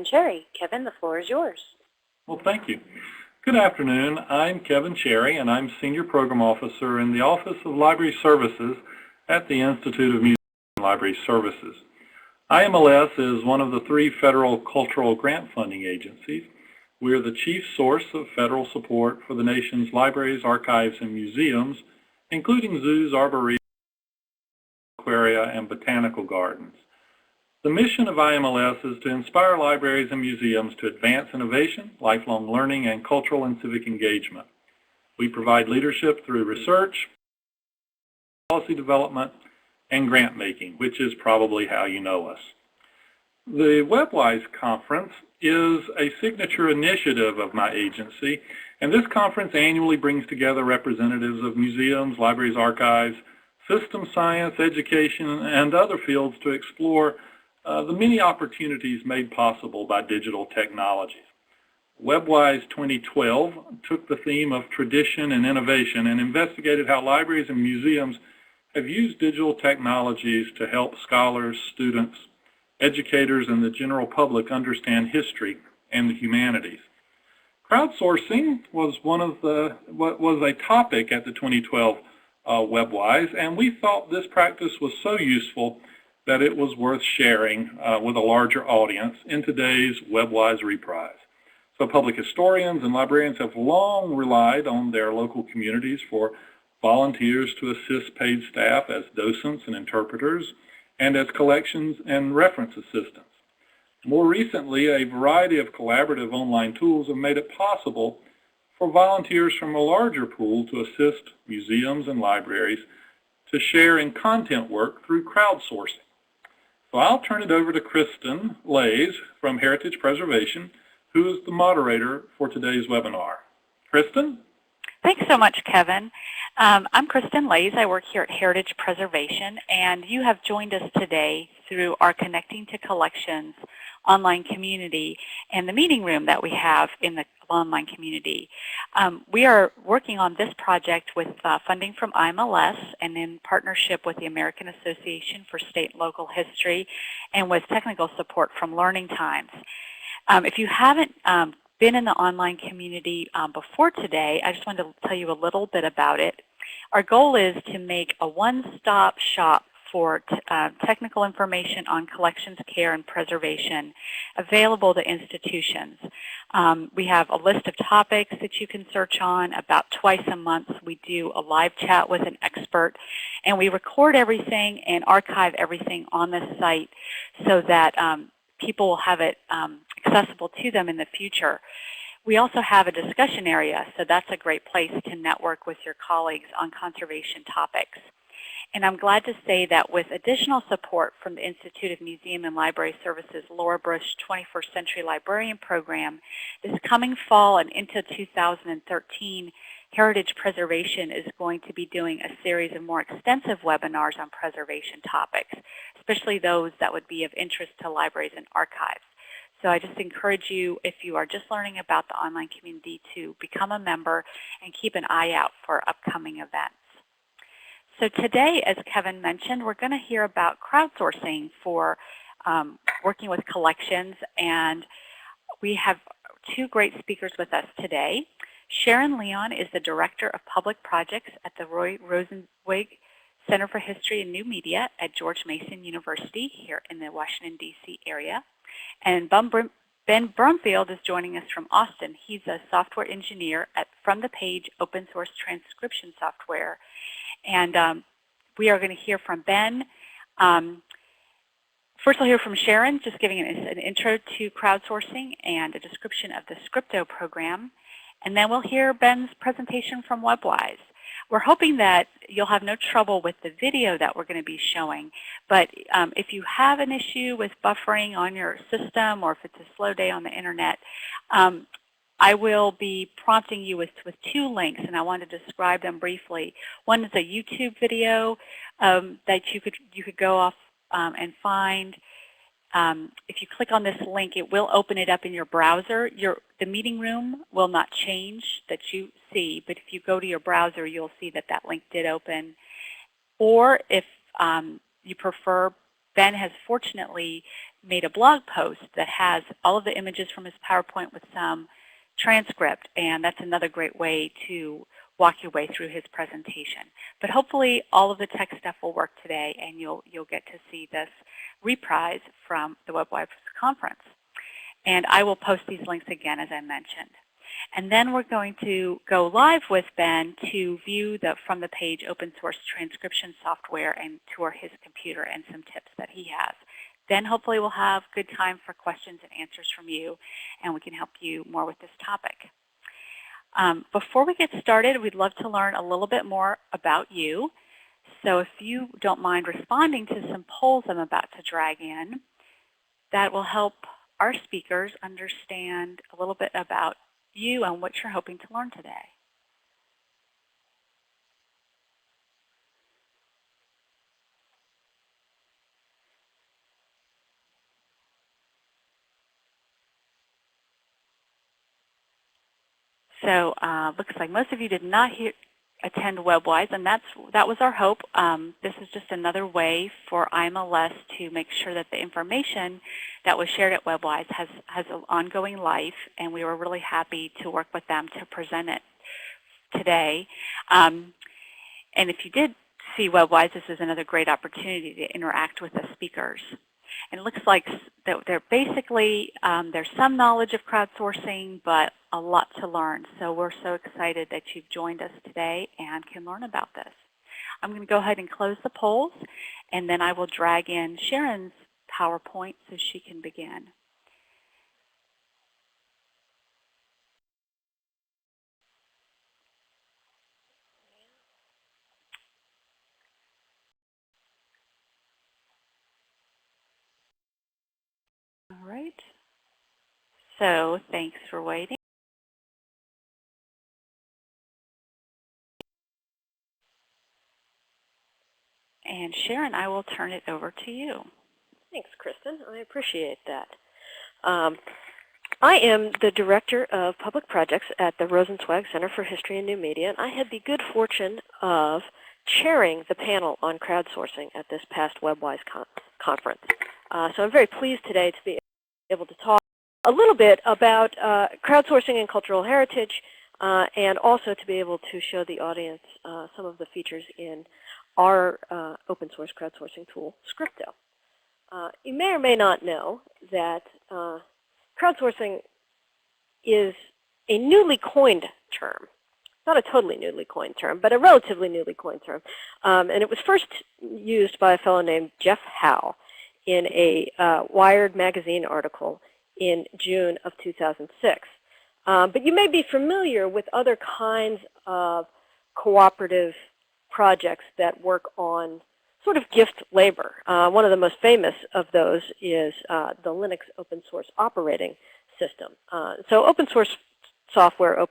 Kevin Cherry. Kevin, the floor is yours. Well, thank you. Good afternoon. I'm Kevin Cherry, and I'm Senior Program Officer in the Office of Library Services at the Institute of Museum and Library Services. IMLS is one of the 3 federal cultural grant funding agencies. We are the chief source of federal support for the nation's libraries, archives, and museums, including zoos, arboretums, aquaria, and botanical gardens. The mission of IMLS is to inspire libraries and museums to advance innovation, lifelong learning, and cultural and civic engagement. We provide leadership through research, policy development, and grant making, which is probably how you know us. The WebWise Conference is a signature initiative of my agency, and this conference annually brings together representatives of museums, libraries, archives, system science, education, and other fields to explore the many opportunities made possible by digital technologies. WebWise 2012 took the theme of tradition and innovation and investigated how libraries and museums have used digital technologies to help scholars, students, educators, and the general public understand history and the humanities. Crowdsourcing was a topic at the 2012 WebWise, and we thought this practice was so useful that it was worth sharing with a larger audience in today's WebWise Reprise. So public historians and librarians have long relied on their local communities for volunteers to assist paid staff as docents and interpreters and as collections and reference assistants. More recently, a variety of collaborative online tools have made it possible for volunteers from a larger pool to assist museums and libraries to share in content work through crowdsourcing. So I'll turn it over to Kristen Lays from Heritage Preservation, who is the moderator for today's webinar. Kristen? Thanks so much, Kevin. I'm Kristen Lays. I work here at Heritage Preservation, and you have joined us today through our Connecting to Collections online community and the meeting room that we have in the online community. We are working on this project with funding from IMLS and in partnership with the American Association for State and Local History and with technical support from Learning Times. If you haven't been in the online community before today, I just wanted to tell you a little bit about it. Our goal is to make a one-stop shop for technical information on collections care and preservation available to institutions. We have a list of topics that you can search on. About twice a month we do a live chat with an expert, and we record everything and archive everything on the site so that people will have it accessible to them in the future. We also have a discussion area, so that's a great place to network with your colleagues on conservation topics. And I'm glad to say that with additional support from the Institute of Museum and Library Services Laura Bush 21st Century Librarian Program, this coming fall and into 2013, Heritage Preservation is going to be doing a series of more extensive webinars on preservation topics, especially those that would be of interest to libraries and archives. So I just encourage you, if you are just learning about the online community, to become a member and keep an eye out for upcoming events. So today, as Kevin mentioned, we're going to hear about crowdsourcing for working with collections, and we have 2 great speakers with us today. Sharon Leon is the Director of Public Projects at the Roy Rosenzweig Center for History and New Media at George Mason University here in the Washington, D.C. area. And Ben Brimfield is joining us from Austin. He's a software engineer at From the Page open source transcription software. And we are going to hear from Ben. First we'll hear from Sharon, just giving an intro to crowdsourcing and a description of the Scripto program. And then we'll hear Ben's presentation from WebWise. We're hoping that you'll have no trouble with the video that we're going to be showing, but if you have an issue with buffering on your system or if it's a slow day on the internet, I will be prompting you with 2 links, and I want to describe them briefly. One is a YouTube video that you could go off and find. If you click on this link, it will open it up in your browser. The meeting room will not change that you see, but if you go to your browser, you'll see that that link did open. Or if you prefer, Ben has fortunately made a blog post that has all of the images from his PowerPoint with some transcript, and that's another great way to walk your way through his presentation. But hopefully all of the tech stuff will work today, and you'll get to see this reprise from the WebWise Conference. And I will post these links again, as I mentioned. And then we're going to go live with Ben to view from the page open source transcription software and tour his computer and some tips that he has. Then hopefully we'll have good time for questions and answers from you, and we can help you more with this topic. Before we get started, we'd love to learn a little bit more about you. So if you don't mind responding to some polls I'm about to drag in, that will help our speakers understand a little bit about you and what you're hoping to learn today. So looks like most of you did not attend WebWise, and that was our hope. This is just another way for IMLS to make sure that the information that was shared at WebWise has an ongoing life, and we were really happy to work with them to present it today. And if you did see WebWise, this is another great opportunity to interact with the speakers. And it looks like they're basically, there's some knowledge of crowdsourcing, but a lot to learn. So we're so excited that you've joined us today and can learn about this. I'm going to go ahead and close the polls, and then I will drag in Sharon's PowerPoint so she can begin. All right. So thanks for waiting. And Sharon, I will turn it over to you. Thanks, Kristen. I appreciate that. I am the Director of Public Projects at the Rosenzweig Center for History and New Media, and I had the good fortune of chairing the panel on crowdsourcing at this past WebWise conference. So I'm very pleased today to be able to talk a little bit about crowdsourcing and cultural heritage, and also to be able to show the audience some of the features in our open source crowdsourcing tool, Scripto. You may or may not know that crowdsourcing is a newly coined term. Not a totally newly coined term, but a relatively newly coined term. And it was first used by a fellow named Jeff Howe in a Wired magazine article in June of 2006. But you may be familiar with other kinds of cooperative projects that work on sort of gift labor. One of the most famous of those is the Linux open source operating system. So open source software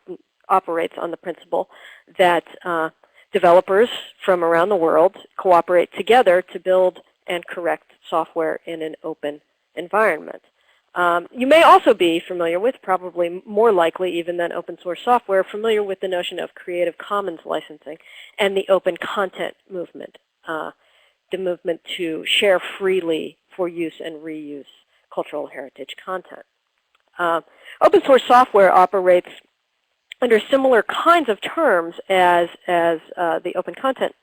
operates on the principle that developers from around the world cooperate together to build and correct software in an open environment. You may also be familiar with, probably more likely even than open source software, familiar with the notion of Creative Commons licensing and the open content movement, the movement to share freely for use and reuse cultural heritage content. Open source software operates under similar kinds of terms as the open content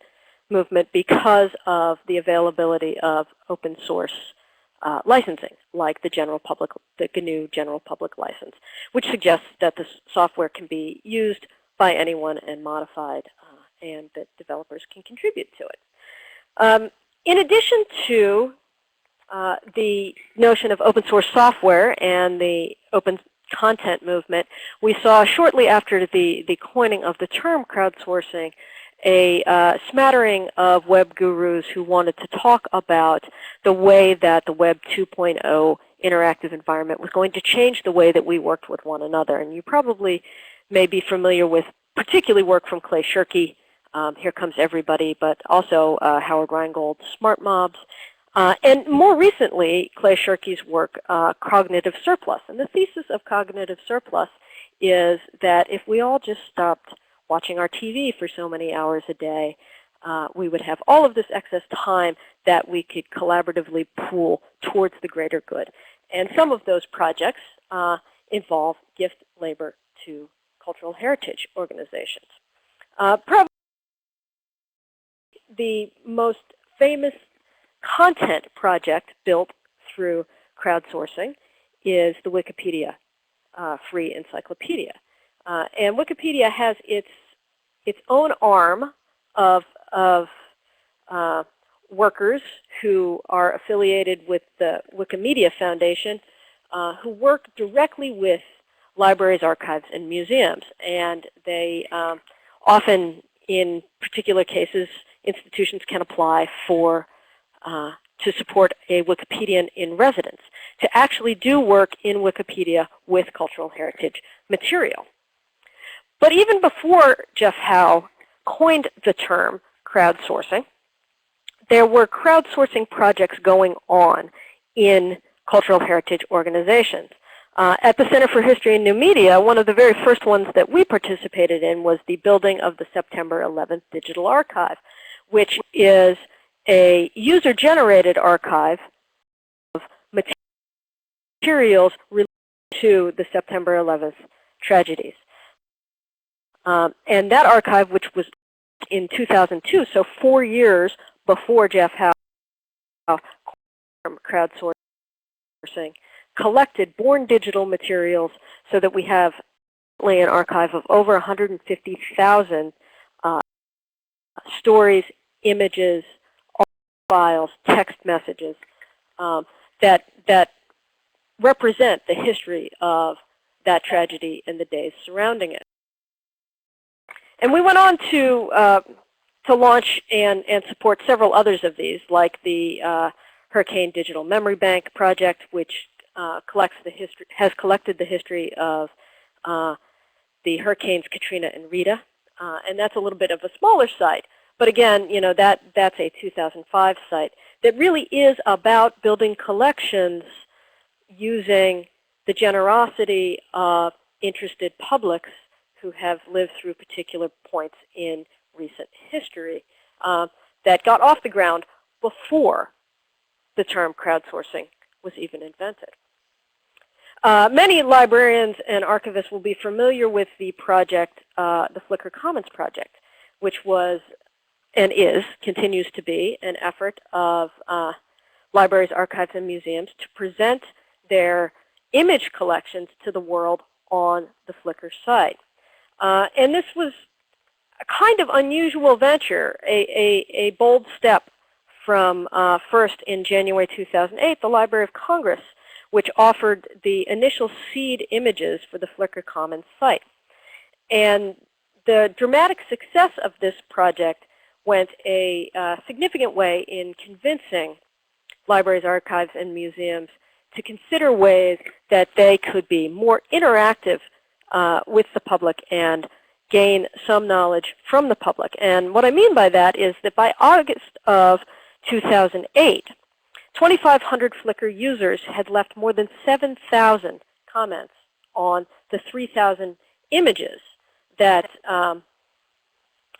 movement because of the availability of open source licensing, like the GNU General Public License, which suggests that the software can be used by anyone and modified, and that developers can contribute to it. In addition to the notion of open source software and the open content movement, we saw shortly after the coining of the term crowdsourcing a smattering of web gurus who wanted to talk about the way that the Web 2.0 interactive environment was going to change the way that we worked with one another. And you probably may be familiar with particularly work from Clay Shirky, Here Comes Everybody, but also Howard Rheingold's Smart Mobs, and more recently, Clay Shirky's work, Cognitive Surplus. And the thesis of Cognitive Surplus is that if we all just stopped watching our TV for so many hours a day, we would have all of this excess time that we could collaboratively pool towards the greater good. And some of those projects involve gift labor to cultural heritage organizations. Probably the most famous content project built through crowdsourcing is the Wikipedia free encyclopedia. And Wikipedia has its own arm of workers who are affiliated with the Wikimedia Foundation who work directly with libraries, archives, and museums. And they often, in particular cases, institutions can apply for to support a Wikipedian in residence to actually do work in Wikipedia with cultural heritage material. But even before Jeff Howe coined the term crowdsourcing, there were crowdsourcing projects going on in cultural heritage organizations. At the Center for History and New Media, one of the very first ones that we participated in was the building of the September 11th Digital Archive, which is a user-generated archive of materials related to the September 11th tragedies. And that archive, which was in 2002, so 4 years before Jeff Howe from crowdsourcing, collected born digital materials so that we have an archive of over 150,000 stories, images, files, text messages that represent the history of that tragedy and the days surrounding it. And we went on to launch and support several others of these, like the Hurricane Digital Memory Bank project, which has collected the history of the hurricanes Katrina and Rita, and that's a little bit of a smaller site. But again, you know, that's a 2005 site that really is about building collections using the generosity of interested publics who have lived through particular points in recent history that got off the ground before the term crowdsourcing was even invented. Many librarians and archivists will be familiar with the project, the Flickr Commons project, which was and continues to be an effort of libraries, archives, and museums to present their image collections to the world on the Flickr site. And this was a kind of unusual venture, a bold step from first in January 2008, the Library of Congress, which offered the initial seed images for the Flickr Commons site. And the dramatic success of this project went a significant way in convincing libraries, archives, and museums to consider ways that they could be more interactive with the public and gain some knowledge from the public. And what I mean by that is that by August of 2008, 2,500 Flickr users had left more than 7,000 comments on the 3,000 images that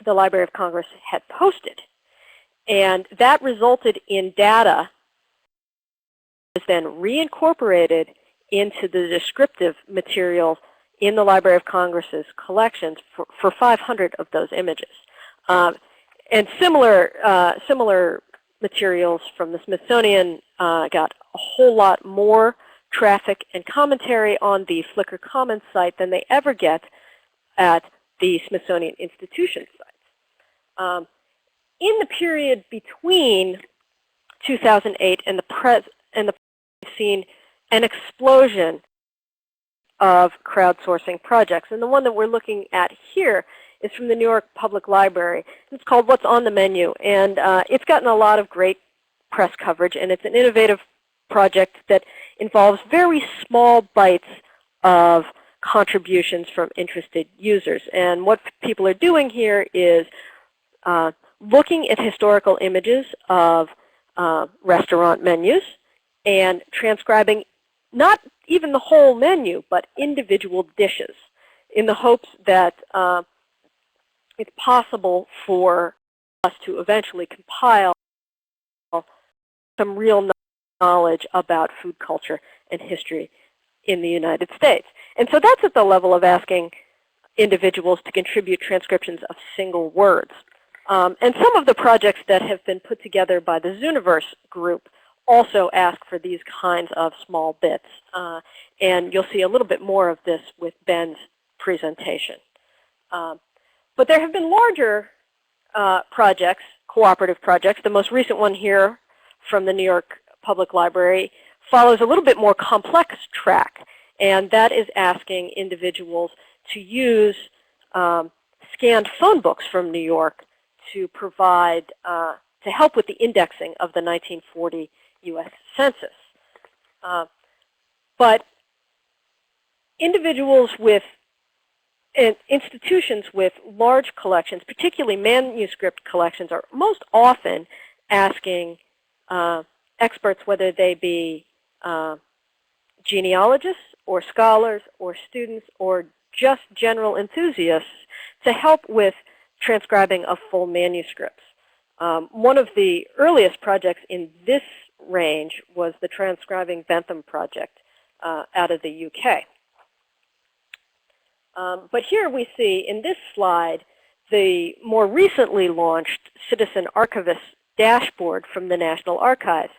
the Library of Congress had posted. And that resulted in data that was then reincorporated into the descriptive material in the Library of Congress's collections for 500 of those images. And similar materials from the Smithsonian got a whole lot more traffic and commentary on the Flickr Commons site than they ever get at the Smithsonian Institution sites. In the period between 2008 and the present, we've seen an explosion of crowdsourcing projects. And the one that we're looking at here is from the New York Public Library. It's called What's on the Menu, and it's gotten a lot of great press coverage, and it's an innovative project that involves very small bites of contributions from interested users. And what people are doing here is looking at historical images of restaurant menus and transcribing not even the whole menu, but individual dishes, in the hopes that it's possible for us to eventually compile some real knowledge about food culture and history in the United States. And so that's at the level of asking individuals to contribute transcriptions of single words. And some of the projects that have been put together by the Zooniverse group also ask for these kinds of small bits. And you'll see a little bit more of this with Ben's presentation. But there have been larger projects, cooperative projects. The most recent one here from the New York Public Library follows a little bit more complex track, and that is asking individuals to use scanned phone books from New York to provide, to help with the indexing of the 1940 U.S. Census. But individuals with and institutions with large collections, particularly manuscript collections, are most often asking experts, whether they be genealogists or scholars or students or just general enthusiasts, to help with transcribing of full manuscripts. One of the earliest projects in this range was the Transcribing Bentham project out of the UK. But here we see in this slide the more recently launched Citizen Archivist dashboard from the National Archives.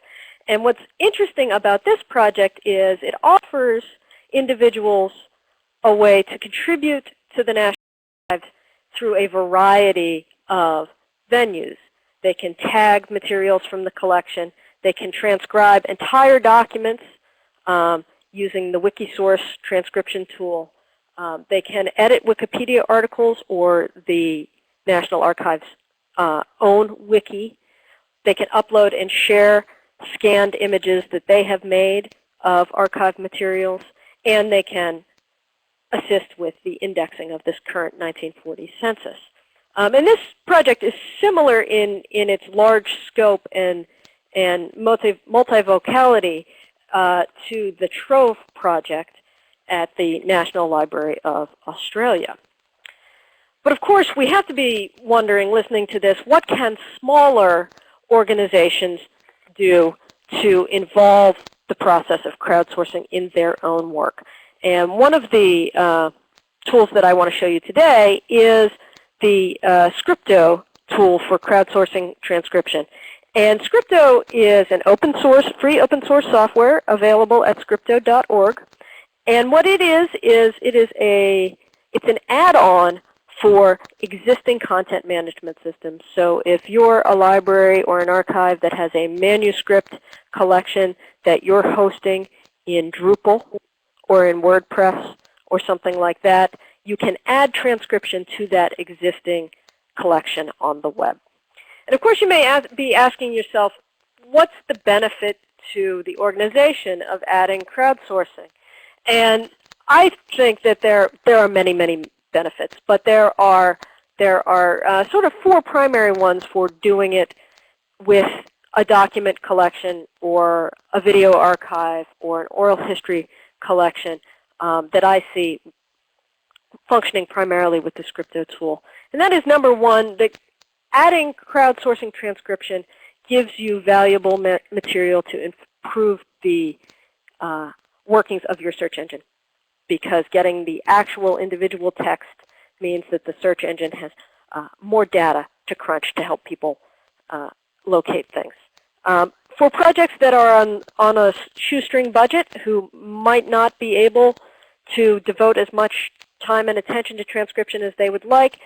And what's interesting about this project is it offers individuals a way to contribute to the National Archives through a variety of venues. They can tag materials from the collection. They can transcribe entire documents using the Wikisource transcription tool. They can edit Wikipedia articles or the National Archives' own wiki. They can upload and share scanned images that they have made of archived materials, and they can assist with the indexing of this current 1940 census. And this project is similar in its large scope and multivocality to the Trove project at the National Library of Australia. But of course, we have to be wondering, listening to this, what can smaller organizations do to involve the process of crowdsourcing in their own work? And one of the tools that I want to show you today is the Scripto tool for crowdsourcing transcription. And Scripto is an open source, free open source software available at scripto.org. And what it is it's an add-on for existing content management systems. So if you're a library or an archive that has a manuscript collection that you're hosting in Drupal or in WordPress or something like that, you can add transcription to that existing collection on the web. And of course, you may be asking yourself, what's the benefit to the organization of adding crowdsourcing? And I think that there are many, many benefits, but there are sort of four primary ones for doing it with a document collection or a video archive or an oral history collection that I see functioning primarily with the Scripto tool. And that is, number one, that adding crowdsourcing transcription gives you valuable material to improve the workings of your search engine, because getting the actual individual text means that the search engine has more data to crunch to help people locate things. For projects that are on a shoestring budget, who might not be able to devote as much time and attention to transcription as they would like,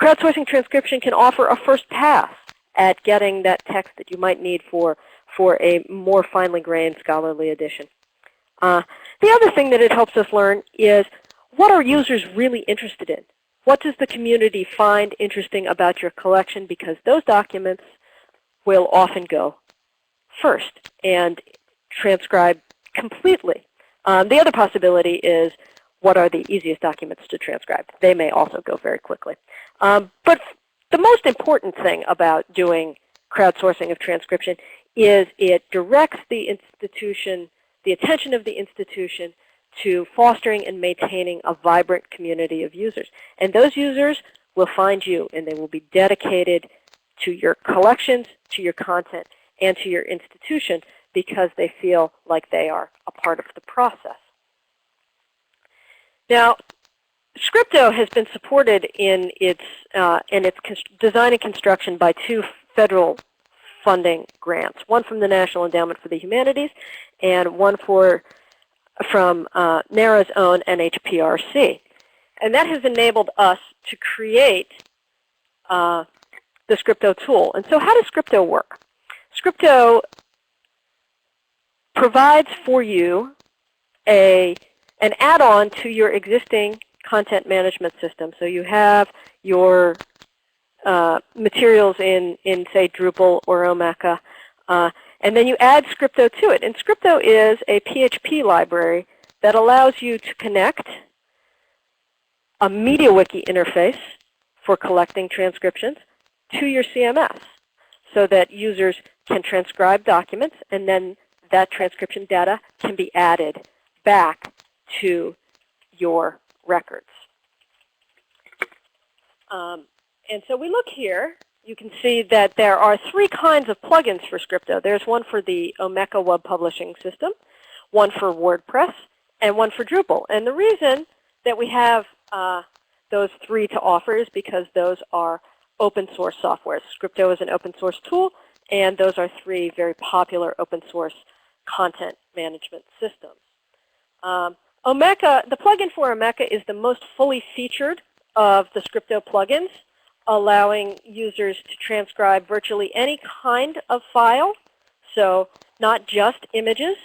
crowdsourcing transcription can offer a first pass at getting that text that you might need for a more finely grained scholarly edition. The other thing that it helps us learn is, what are users really interested in? What does the community find interesting about your collection? Because those documents will often go first and transcribe completely. The other possibility is, what are the easiest documents to transcribe? They may also go very quickly. But the most important thing about doing crowdsourcing of transcription is it directs the institution, the attention of the institution, to fostering and maintaining a vibrant community of users. And those users will find you, and they will be dedicated to your collections, to your content, and to your institution because they feel like they are a part of the process. Now, Scripto has been supported in its design and construction by 2 federal funding grants, one from the National Endowment for the Humanities and one from NARA's own NHPRC. And that has enabled us to create the Scripto tool. And so how does Scripto work? Scripto provides for you an add-on to your existing content management system. So you have your materials in say, Drupal or Omeka, and then you add Scripto to it. And Scripto is a PHP library that allows you to connect a MediaWiki interface for collecting transcriptions to your CMS so that users can transcribe documents, and then that transcription data can be added back to your records. And so we look here, you can see that there are 3 kinds of plugins for Scripto. There's one for the Omeka web publishing system, one for WordPress, and one for Drupal. And the reason that we have those 3 to offer is because those are open source software. Scripto is an open source tool, and those are 3 very popular open source content management systems. Omeka, the plugin for Omeka is the most fully featured of the Scripto plugins, allowing users to transcribe virtually any kind of file, so not just images,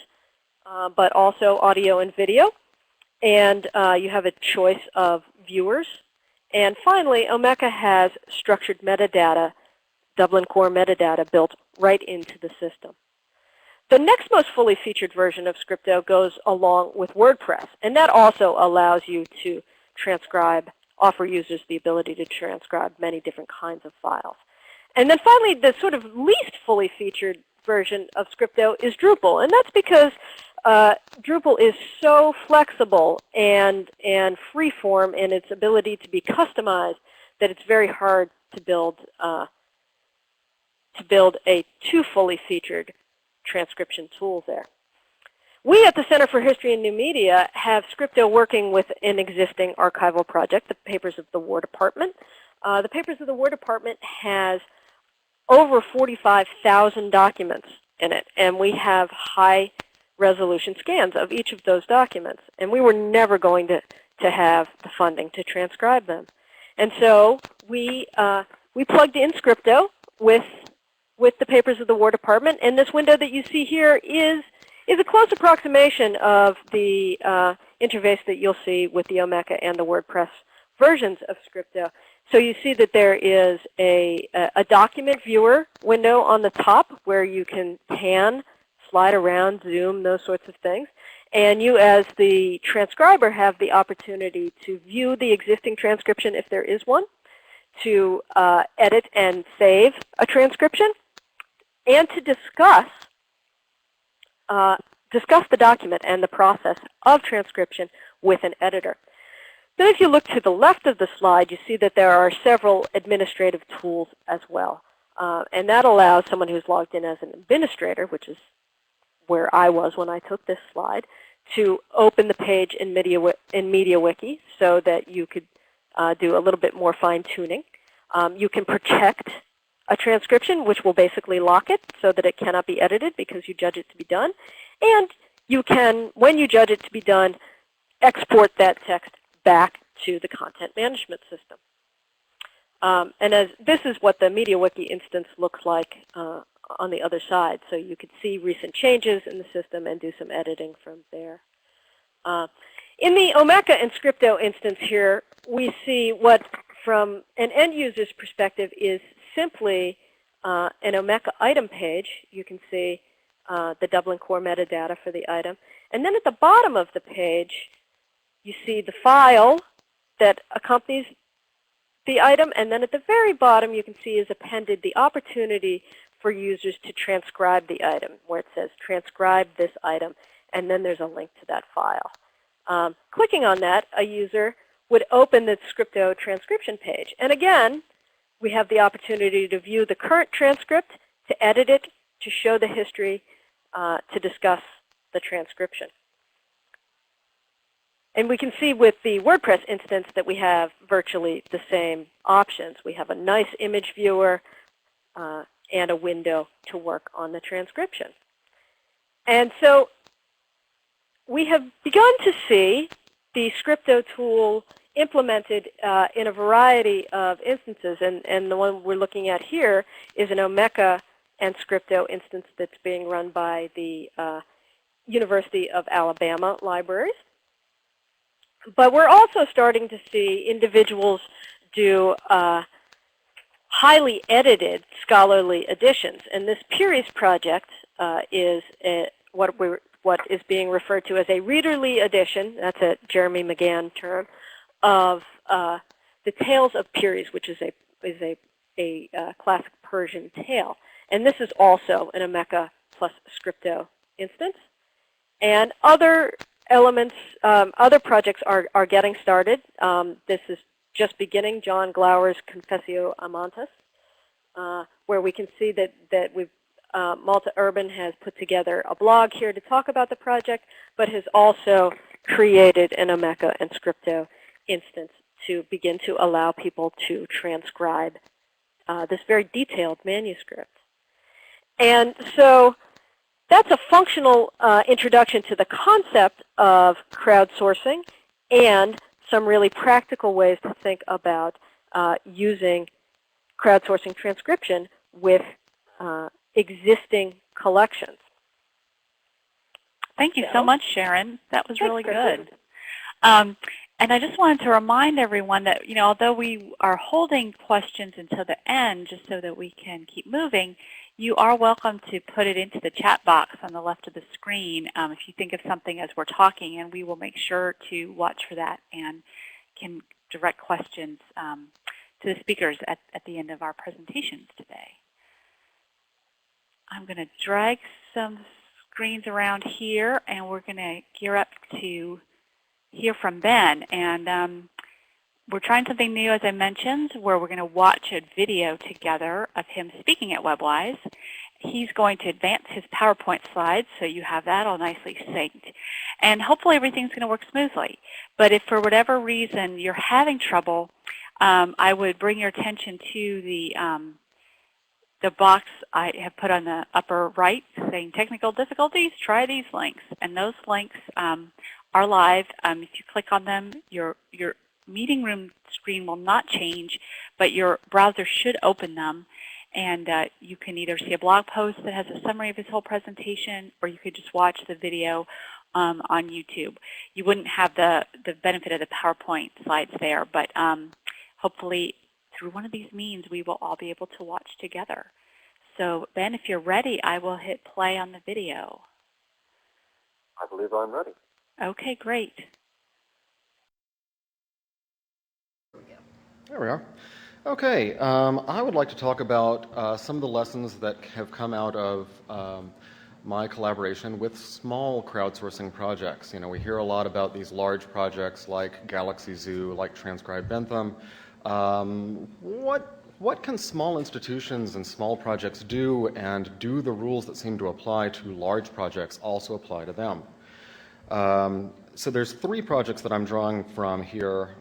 but also audio and video. And you have a choice of viewers. And finally, Omeka has structured metadata, Dublin Core metadata, built right into the system. The next most fully featured version of Scripto goes along with WordPress, and that also allows you to transcribe, offer users the ability to transcribe many different kinds of files. And then finally, the sort of least fully featured version of Scripto is Drupal, and that's because Drupal is so flexible and free-form in its ability to be customized that it's very hard to build a too fully featured transcription tool there. We at the Center for History and New Media have Scripto working with an existing archival project, the Papers of the War Department. The Papers of the War Department has over 45,000 documents in it, and we have high resolution scans of each of those documents. And we were never going to have the funding to transcribe them. And so we plugged in Scripto with the Papers of the War Department, and this window that you see here is a close approximation of the interface that you'll see with the Omeka and the WordPress versions of Scripto. So you see that there is a document viewer window on the top where you can pan, slide around, zoom, those sorts of things. And you, as the transcriber, have the opportunity to view the existing transcription if there is one, to edit and save a transcription, and to discuss the document and the process of transcription with an editor. Then if you look to the left of the slide, you see that there are several administrative tools as well. And that allows someone who's logged in as an administrator, which is where I was when I took this slide, to open the page in MediaWiki so that you could do a little bit more fine-tuning. You can protect a transcription, which will basically lock it so that it cannot be edited because you judge it to be done. And you can, when you judge it to be done, export that text back to the content management system. And as this is what the MediaWiki instance looks like on the other side. So you could see recent changes in the system and do some editing from there. In the Omeka and Scripto instance here, we see what, from an end user's perspective, is simply an Omeka item page. You can see the Dublin Core metadata for the item. And then at the bottom of the page, you see the file that accompanies the item. And then at the very bottom, you can see is appended the opportunity for users to transcribe the item, where it says transcribe this item. And then there's a link to that file. Clicking on that, a user would open the Scripto transcription page. And again, we have the opportunity to view the current transcript, to edit it, to show the history, to discuss the transcription. And we can see with the WordPress instance that we have virtually the same options. We have a nice image viewer and a window to work on the transcription. And so we have begun to see the Scripto tool implemented in a variety of instances. And the one we're looking at here is an Omeka and Scripto instance that's being run by the University of Alabama libraries. But we're also starting to see individuals do highly edited scholarly editions. And this Pearies project is what is being referred to as a readerly edition, that's a Jeremy McGann term, of the Tales of Pearies, which is a classic Persian tale. And this is also an Omeka plus Scripto instance. And other elements, other projects are getting started. This is just beginning, John Glower's Confessio Amantis, where we can see that Malta Urban has put together a blog here to talk about the project, but has also created an Omeka and Scripto instance to begin to allow people to transcribe this very detailed manuscript. And so that's a functional introduction to the concept of crowdsourcing and some really practical ways to think about using crowdsourcing transcription with existing collections. Thank you so much, Sharon. That was really good. And I just wanted to remind everyone that, although we are holding questions until the end just so that we can keep moving, you are welcome to put it into the chat box on the left of the screen if you think of something as we're talking, and we will make sure to watch for that and can direct questions to the speakers at the end of our presentations today. I'm going to drag some screens around here, and we're going to gear up to hear from Ben. And we're trying something new, as I mentioned, where we're going to watch a video together of him speaking at WebWise. He's going to advance his PowerPoint slides, so you have that all nicely synced. And hopefully everything's going to work smoothly. But if for whatever reason you're having trouble, I would bring your attention to the box I have put on the upper right saying technical difficulties, try these links. And those links are live. If you click on them, your meeting room screen will not change, but your browser should open them. And you can either see a blog post that has a summary of his whole presentation, or you could just watch the video on YouTube. You wouldn't have the benefit of the PowerPoint slides there, but hopefully through one of these means we will all be able to watch together. So Ben, if you're ready, I will hit play on the video. I believe I'm ready. Okay, great. There we are. Okay, I would like to talk about some of the lessons that have come out of my collaboration with small crowdsourcing projects. We hear a lot about these large projects like Galaxy Zoo, like Transcribe Bentham. What can small institutions and small projects do, and do the rules that seem to apply to large projects also apply to them? So there's 3 projects that I'm drawing from here,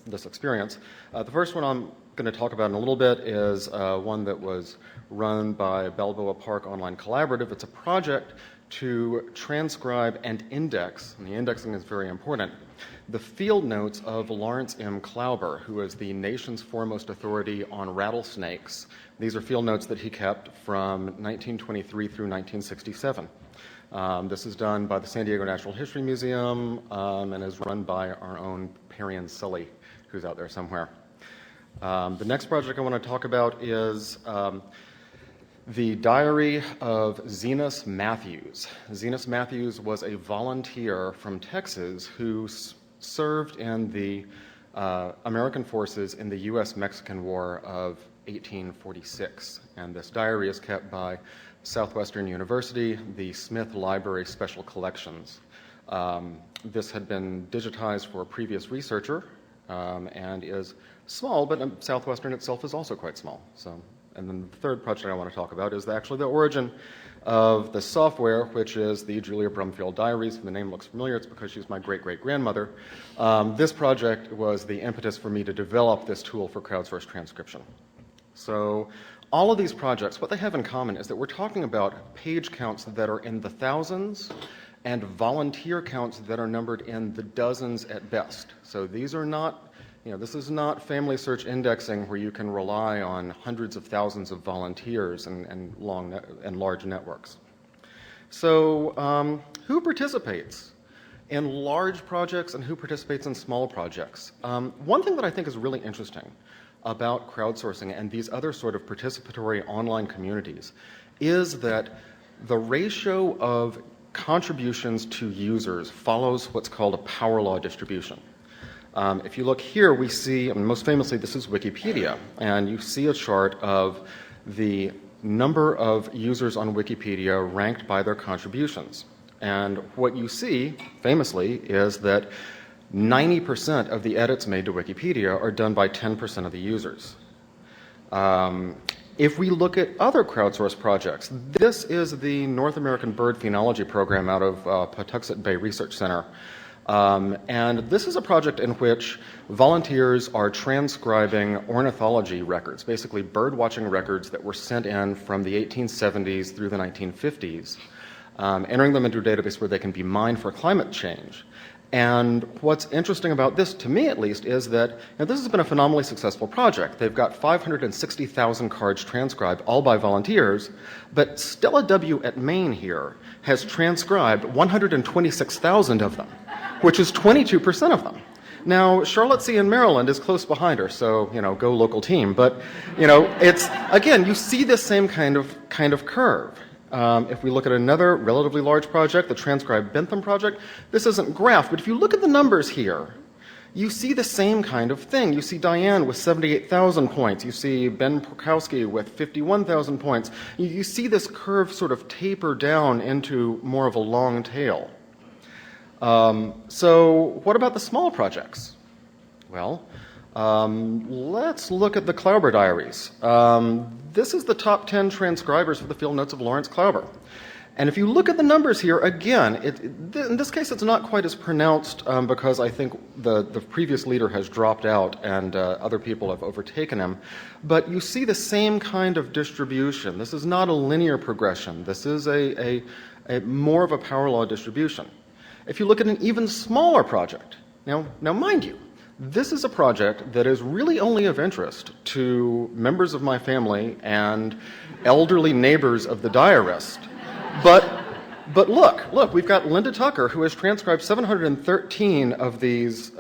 this experience. The first one I'm going to talk about in a little bit is one that was run by Balboa Park Online Collaborative. It's a project to transcribe and index, and the indexing is very important, the field notes of Lawrence M. Klauber, who is the nation's foremost authority on rattlesnakes. These are field notes that he kept from 1923 through 1967. This is done by the San Diego Natural History Museum and is run by our own Perry Sully, who's out there somewhere. The next project I want to talk about is the Diary of Zenus Matthews. Zenus Matthews was a volunteer from Texas who served in the American forces in the U.S.-Mexican War of 1846. And this diary is kept by Southwestern University, the Smith Library Special Collections. This had been digitized for a previous researcher and is small, but Southwestern itself is also quite small. So And then the third project I want to talk about is actually the origin of the software, which is the Julia Brimfield Diaries. If the name looks familiar, it's because she's my great-great-grandmother. This project was the impetus for me to develop this tool for crowdsourced transcription. So all of these projects, what they have in common is that we're talking about page counts that are in the thousands and volunteer counts that are numbered in the dozens at best. So these are not, this is not family search indexing where you can rely on hundreds of thousands of volunteers and large networks. So who participates in large projects and who participates in small projects? One thing that I think is really interesting about crowdsourcing and these other sort of participatory online communities is that the ratio of contributions to users follows what's called a power law distribution. If you look here, we see, and most famously, this is Wikipedia, and you see a chart of the number of users on Wikipedia ranked by their contributions. And what you see, famously, is that 90% of the edits made to Wikipedia are done by 10% of the users. If we look at other crowdsourced projects, this is the North American Bird Phenology program out of Patuxent Bay Research Center. And this is a project in which volunteers are transcribing ornithology records, basically bird watching records that were sent in from the 1870s through the 1950s, entering them into a database where they can be mined for climate change. And what's interesting about this, to me at least, is that this has been a phenomenally successful project. They've got 560,000 cards transcribed, all by volunteers, but Stella W. at Maine here has transcribed 126,000 of them, which is 22% of them. Now, Charlotte C. in Maryland is close behind her, so, go local team. But, it's, again, you see this same kind of curve. If we look at another relatively large project, the Transcribe Bentham project, this isn't graphed, but if you look at the numbers here, you see the same kind of thing. You see Diane with 78,000 points. You see Ben Prokowski with 51,000 points. You see this curve sort of taper down into more of a long tail. So what about the small projects? Well, let's look at the Klauber Diaries. This is the top 10 transcribers for the field notes of Lawrence Klauber. And if you look at the numbers here, again, in this case it's not quite as pronounced because I think the previous leader has dropped out and other people have overtaken him. But you see the same kind of distribution. This is not a linear progression. This is a more of a power law distribution. If you look at an even smaller project, now mind you, this is a project that is really only of interest to members of my family and elderly neighbors of the diarist. But look, we've got Linda Tucker, who has transcribed 713 of these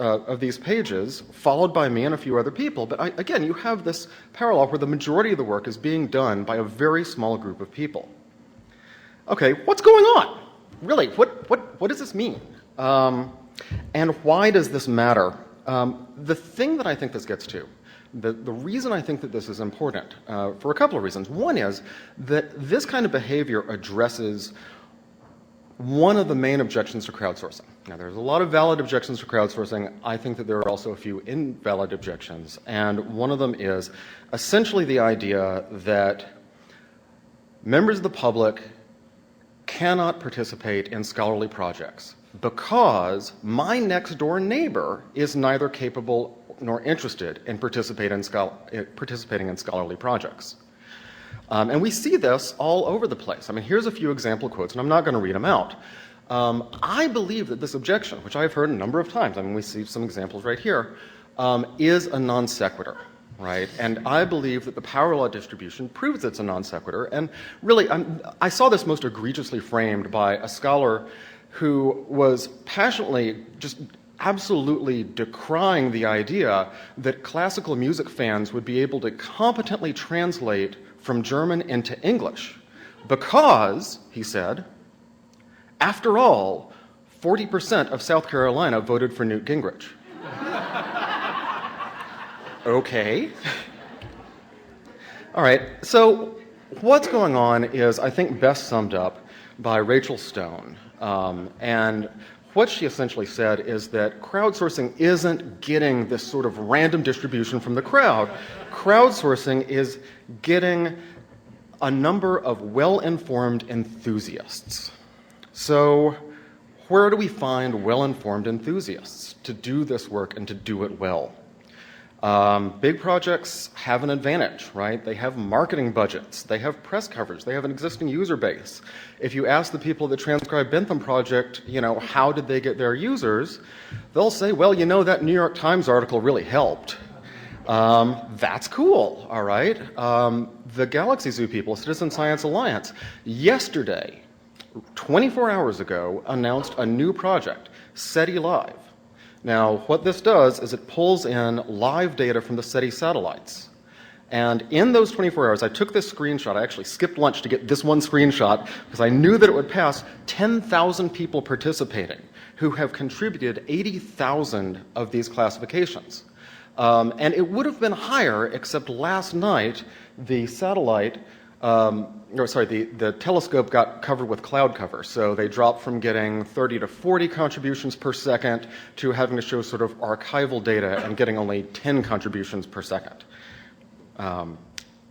pages, followed by me and a few other people. But again, you have this parallel where the majority of the work is being done by a very small group of people. Okay, what's going on? Really, what does this mean? And why does this matter? The thing that I think this gets to, the reason I think that this is important, for a couple of reasons. One is that this kind of behavior addresses one of the main objections to crowdsourcing. Now, there's a lot of valid objections to crowdsourcing. I think that there are also a few invalid objections, and one of them is essentially the idea that members of the public cannot participate in scholarly projects because my next door neighbor is neither capable nor interested in participating in scholarly projects. And we see this all over the place. I mean, here's a few example quotes, and I'm not going to read them out. I believe that this objection, which I've heard a number of times, I mean, we see some examples right here, is a non sequitur. Right? And I believe that the power law distribution proves it's a non sequitur. And really, I saw this most egregiously framed by a scholar who was passionately, just absolutely decrying the idea that classical music fans would be able to competently translate from German into English because, he said, after all, 40% of South Carolina voted for Newt Gingrich. Okay. All right, so what's going on is, I think, best summed up by Rachel Stone. And what she essentially said is that crowdsourcing isn't getting this sort of random distribution from the crowd. Crowdsourcing is getting a number of well-informed enthusiasts. So where do we find well-informed enthusiasts to do this work and to do it well? Big projects have an advantage, right? They have marketing budgets, they have press coverage, they have an existing user base. If you ask the people that transcribe Bentham project, how did they get their users? They'll say, well, that New York Times article really helped. That's cool, all right? The Galaxy Zoo people, Citizen Science Alliance, yesterday, 24 hours ago, announced a new project, SETI Live. Now, what this does is it pulls in live data from the SETI satellites. And in those 24 hours, I took this screenshot. I actually skipped lunch to get this one screenshot because I knew that it would pass 10,000 people participating who have contributed 80,000 of these classifications. And it would have been higher, except last night, the satellite, the telescope got covered with cloud cover. So they dropped from getting 30 to 40 contributions per second to having to show sort of archival data and getting only 10 contributions per second.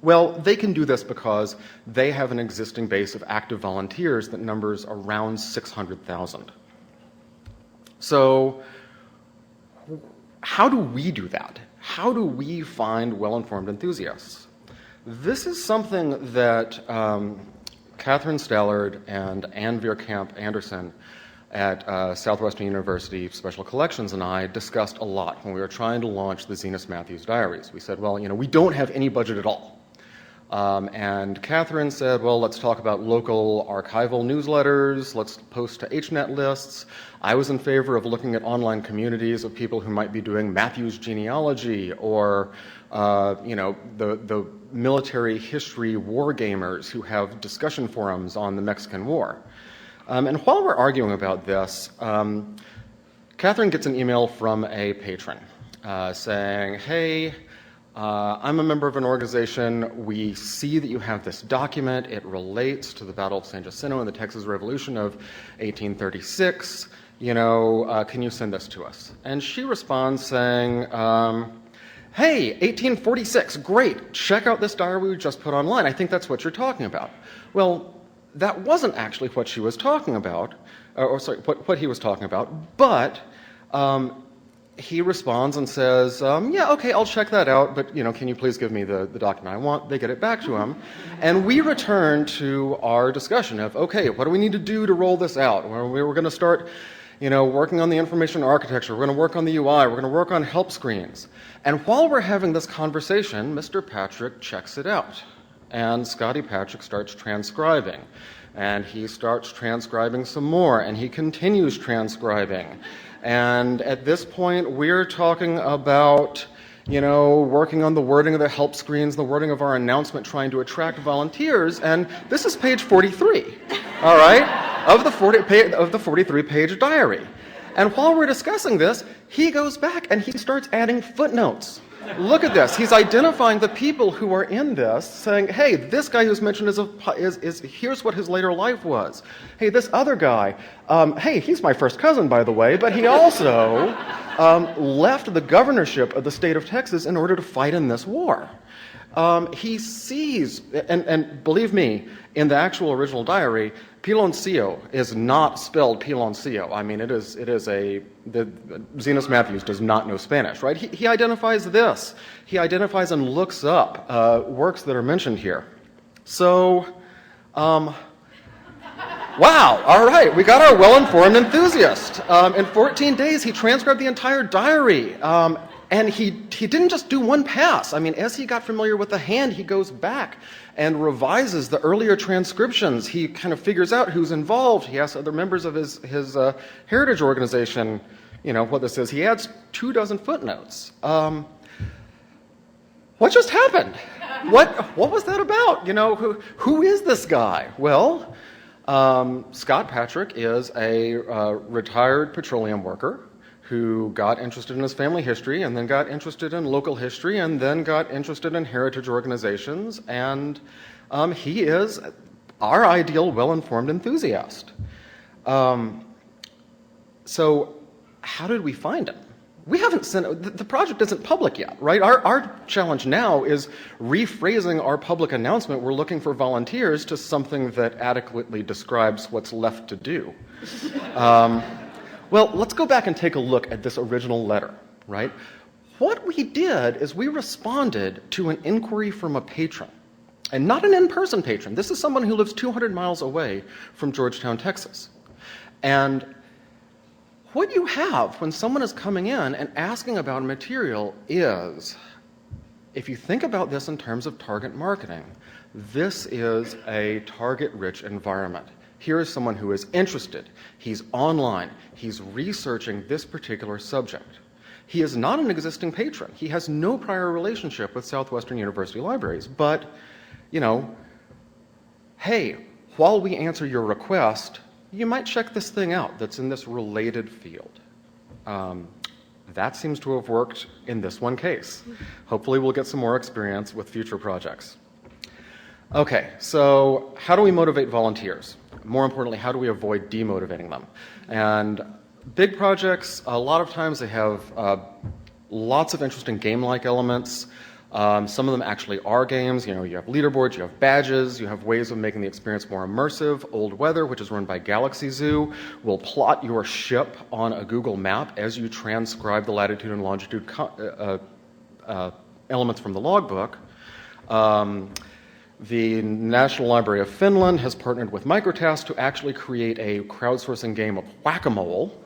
Well, they can do this because they have an existing base of active volunteers that numbers around 600,000. So how do we do that? How do we find well-informed enthusiasts? This is something that Catherine Stallard and Ann Veerkamp Anderson at Southwestern University Special Collections and I discussed a lot when we were trying to launch the Zenus Matthews Diaries. We said, well, we don't have any budget at all. And Catherine said, well, let's talk about local archival newsletters, let's post to HNet lists. I was in favor of looking at online communities of people who might be doing Matthews genealogy or, the military history war gamers who have discussion forums on the Mexican War. And while we're arguing about this, Catherine gets an email from a patron saying, hey, I'm a member of an organization. We see that you have this document. It relates to the Battle of San Jacinto and the Texas Revolution of 1836. Can you send this to us? And she responds saying, hey, 1846, great. Check out this diary we just put online. I think that's what you're talking about. Well, that wasn't actually what she was talking about, what he was talking about, but he responds and says, yeah, okay, I'll check that out, but can you please give me the document I want? They get it back to him, and we return to our discussion of, okay, what do we need to do to roll this out? We're going to start working on the information architecture, we're going to work on the UI, we're going to work on help screens. And while we're having this conversation, Mr. Patrick checks it out, and Scotty Patrick starts transcribing. And he starts transcribing some more, and he continues transcribing. And at this point, we're talking about, working on the wording of the help screens, the wording of our announcement, trying to attract volunteers. And this is page 43, all right, of the 43-page diary. And while we're discussing this, he goes back and he starts adding footnotes. Look at this. He's identifying the people who are in this, saying, hey, this guy who's mentioned is here's what his later life was. Hey, this other guy, hey, he's my first cousin, by the way, but he also left the governorship of the state of Texas in order to fight in this war. He sees, and believe me, in the actual original diary, Piloncillo is not spelled Piloncillo. I mean, Zenus Matthews does not know Spanish, right? He identifies this. He identifies and looks up works that are mentioned here. So, wow, all right, we got our well-informed enthusiast. In 14 days, he transcribed the entire diary. And he didn't just do one pass. I mean, as he got familiar with the hand, he goes back and revises the earlier transcriptions. He kind of figures out who's involved. He asks other members of his heritage organization, what this is. He adds 24 footnotes. What just happened? What was that about? Who is this guy? Well, Scott Patrick is a retired petroleum worker who got interested in his family history and then got interested in local history and then got interested in heritage organizations, and he is our ideal well-informed enthusiast. So how did we find them? We haven't sent, the project isn't public yet, right? Our challenge now is rephrasing our public announcement, we're looking for volunteers, to something that adequately describes what's left to do. Well, let's go back and take a look at this original letter, right? What we did is we responded to an inquiry from a patron, and not an in-person patron. This is someone who lives 200 miles away from Georgetown, Texas. And what you have when someone is coming in and asking about a material is, if you think about this in terms of target marketing, this is a target-rich environment. Here is someone who is interested. He's online. He's researching this particular subject. He is not an existing patron. He has no prior relationship with Southwestern University Libraries. But, you know, hey, while we answer your request, you might check this thing out that's in this related field. That seems to have worked in this one case. Hopefully we'll get some more experience with future projects. Okay, so how do we motivate volunteers? More importantly, how do we avoid demotivating them? And big projects, a lot of times they have lots of interesting game-like elements. Some of them actually are games. You know, you have leaderboards, you have badges, you have ways of making the experience more immersive. Old Weather, which is run by Galaxy Zoo, will plot your ship on a Google map as you transcribe the latitude and longitude elements from the logbook. The National Library of Finland has partnered with Microtask to actually create a crowdsourcing game of whack-a-mole.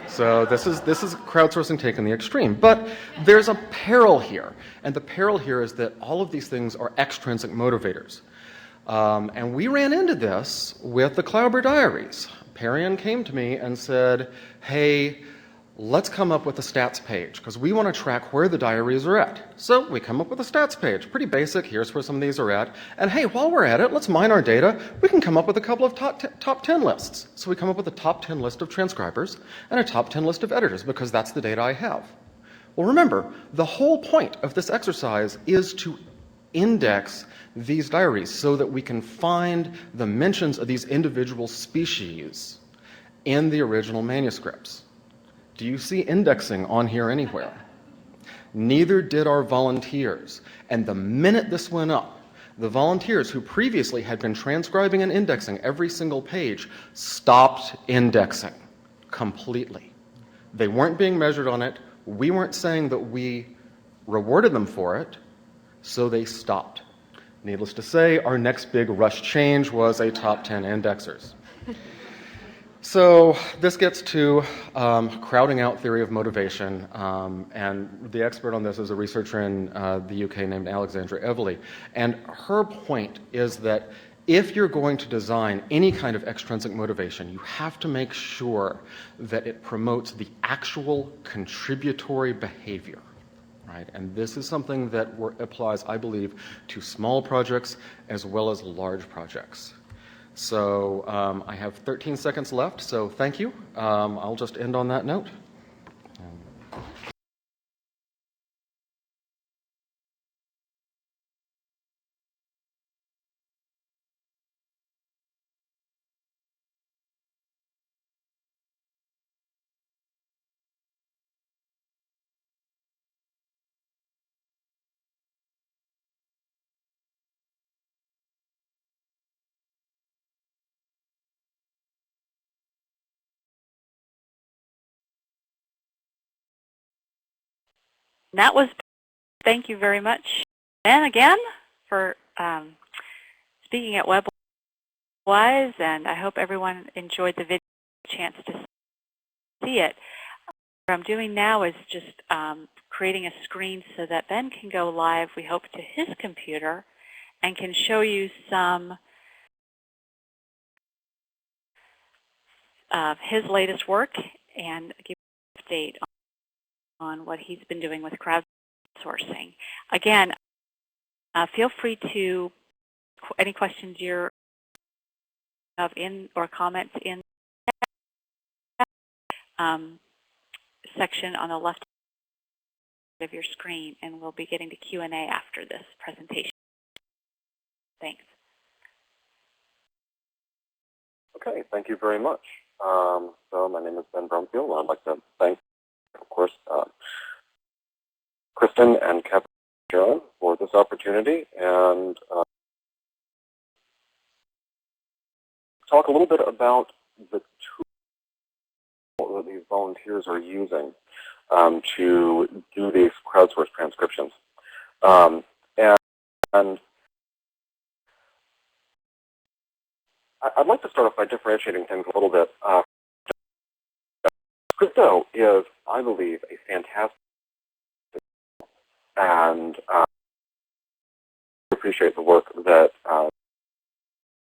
So this is crowdsourcing taken the extreme. But there's a peril here. And the peril here is that all of these things are extrinsic motivators. And we ran into this with the Klauber Diaries. Perrion came to me and said, hey, let's come up with a stats page, because we want to track where the diaries are at. So we come up with a stats page. Pretty basic. Here's where some of these are at. And hey, while we're at it, let's mine our data. We can come up with a couple of top 10 lists. So we come up with a top 10 list of transcribers and a top 10 list of editors, because that's the data I have. Well, remember, the whole point of this exercise is to index these diaries so that we can find the mentions of these individual species in the original manuscripts. Do you see indexing on here anywhere? Neither did our volunteers. And the minute this went up, the volunteers who previously had been transcribing and indexing every single page stopped indexing completely. They weren't being measured on it. We weren't saying that we rewarded them for it, so they stopped. Needless to say, our next big rush change was a top 10 indexers. So this gets to crowding out theory of motivation, and the expert on this is a researcher in the UK named Alexandra Evely. And her point is that if you're going to design any kind of extrinsic motivation, you have to make sure that it promotes the actual contributory behavior. Right? And this is something that applies, I believe, to small projects as well as large projects. So I have 13 seconds left, so thank you. I'll just end on that note. That was, thank you very much, Ben, again, for speaking at WebWise, and I hope everyone enjoyed the video, chance to see it. What I'm doing now is just creating a screen so that Ben can go live, we hope, to his computer and can show you some of his latest work and give you an update on what he's been doing with crowdsourcing. Again, feel free to, any questions you have in or comments in the section on the left of your screen, and we'll be getting to Q&A after this presentation. Thanks. Okay, thank you very much. So my name is Ben Brimfield, and I'd like to thank, of course, Kristen and Kevin for this opportunity and talk a little bit about the tool that these volunteers are using to do these crowdsourced transcriptions. And I'd like to start off by differentiating things a little bit. Crypto is, I believe, a fantastic, and I appreciate the work that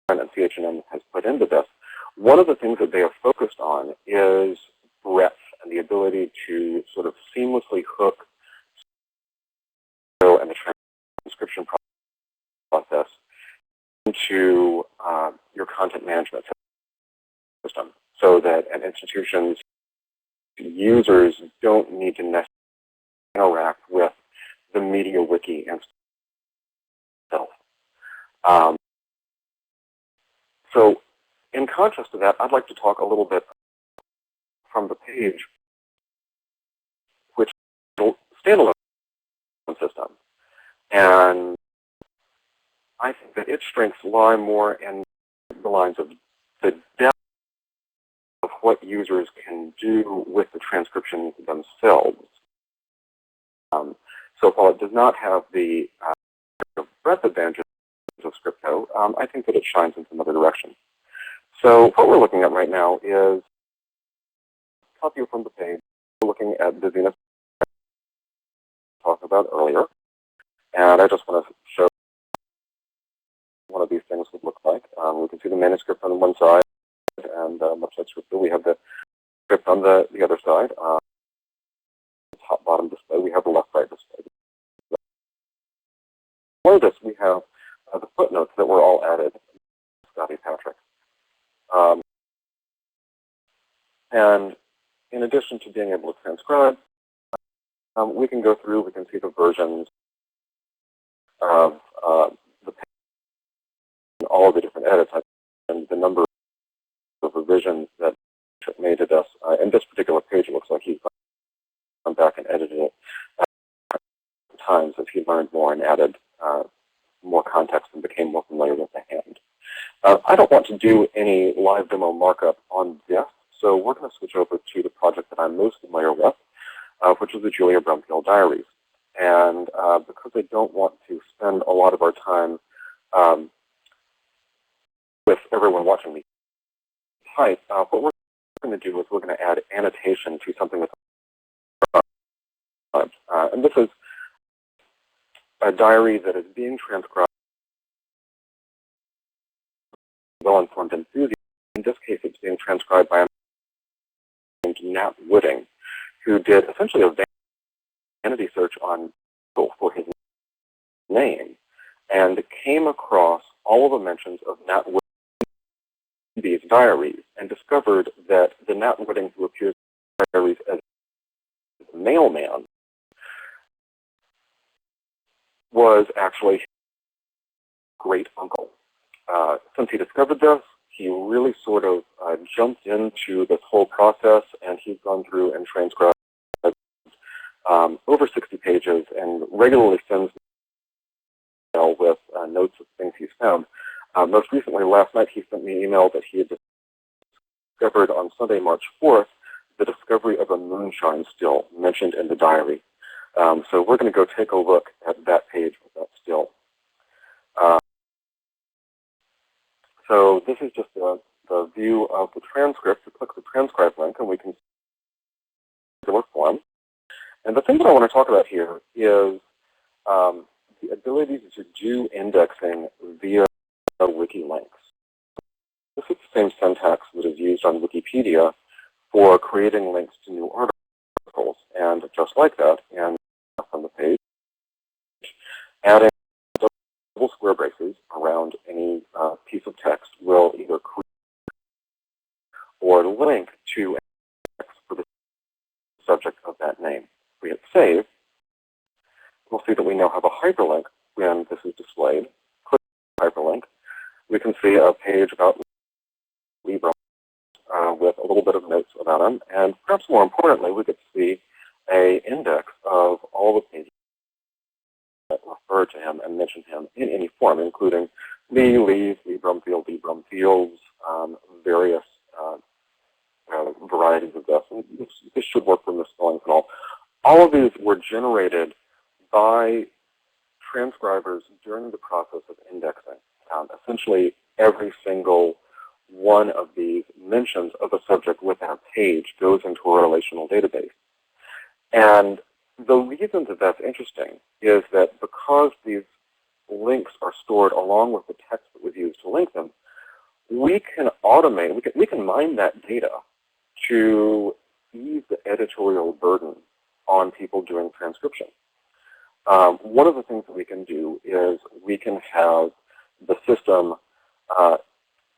and CHNM has put into this. One of the things that they have focused on is breadth and the ability to sort of seamlessly hook and the transcription process into your content management system, so that an institution's users don't need to necessarily interact with the media wiki itself. So in contrast to that, I'd like to talk a little bit from the page, which is a standalone system. And I think that its strengths lie more in the lines of the depth of what users can do with the transcriptions themselves. So while it does not have the breadth advantages of Scripto, I think that it shines in some other direction. So what we're looking at right now is a copy from the page. We're looking at the Zenus I talked about earlier. And I just want to show one of these things would look like. We can see the manuscript on one side, and much like Scripto, we have the script on the other side. Top bottom display, we have the left side display. Below this, we have the footnotes that were all added by Scotty Patrick. And in addition to being able to transcribe, we can go through, we can see the versions of the page, all of the different edits, and the number of revisions that made to this. In this particular page, it looks like he's gone back and edited it times as he learned more and added more context and became more familiar with the hand. I don't want to do any live demo markup on this, so we're going to switch over to the project that I'm most familiar with, which is the Julia Brimfield Diaries. And because I don't want to spend a lot of our time with everyone watching me type, what we're going to do is we're going to add annotation to something that's and this is a diary that is being transcribed well-informed enthusiast. In this case, it's being transcribed by a man named Nat Wooding, who did essentially a vanity search on Google for his name and came across all of the mentions of Nat Wooding in these diaries and discovered that the Nat Wooding who appears in the diaries as the mailman was actually his great uncle. Since he discovered this, he really sort of jumped into this whole process, and he's gone through and transcribed over 60 pages and regularly sends email with notes of things he's found. Most recently, last night, he sent me an email that he had discovered on Sunday, March 4th, the discovery of a moonshine still mentioned in the diary. So we're going to go take a look at that page with that still. So this is just the view of the transcript. You click the transcribe link, and we can see the form. And the thing that I want to talk about here is the ability to do indexing via wiki links. This is the same syntax that is used on Wikipedia for creating links to new articles. And just like that, and on the page, adding double square braces around any piece of text will either create or link to a text for the subject of that name. If we hit save, we'll see that we now have a hyperlink when this is displayed. Click the hyperlink. We can see a page about Libra with little bit of notes about him, and perhaps more importantly, we could see an index of all the pages that refer to him and mention him in any form, including Lee, Lee's, Lee Brumfield, Lee Brumfield's, various varieties of this. And this should work for misspellings and all. All of these were generated by transcribers during the process of indexing. Essentially, every single one of these mentions of a subject within a page goes into a relational database. And the reason that that's interesting is that because these links are stored along with the text that was used to link them, we can automate, we can mine that data to ease the editorial burden on people doing transcription. One of the things that we can do is we can have the system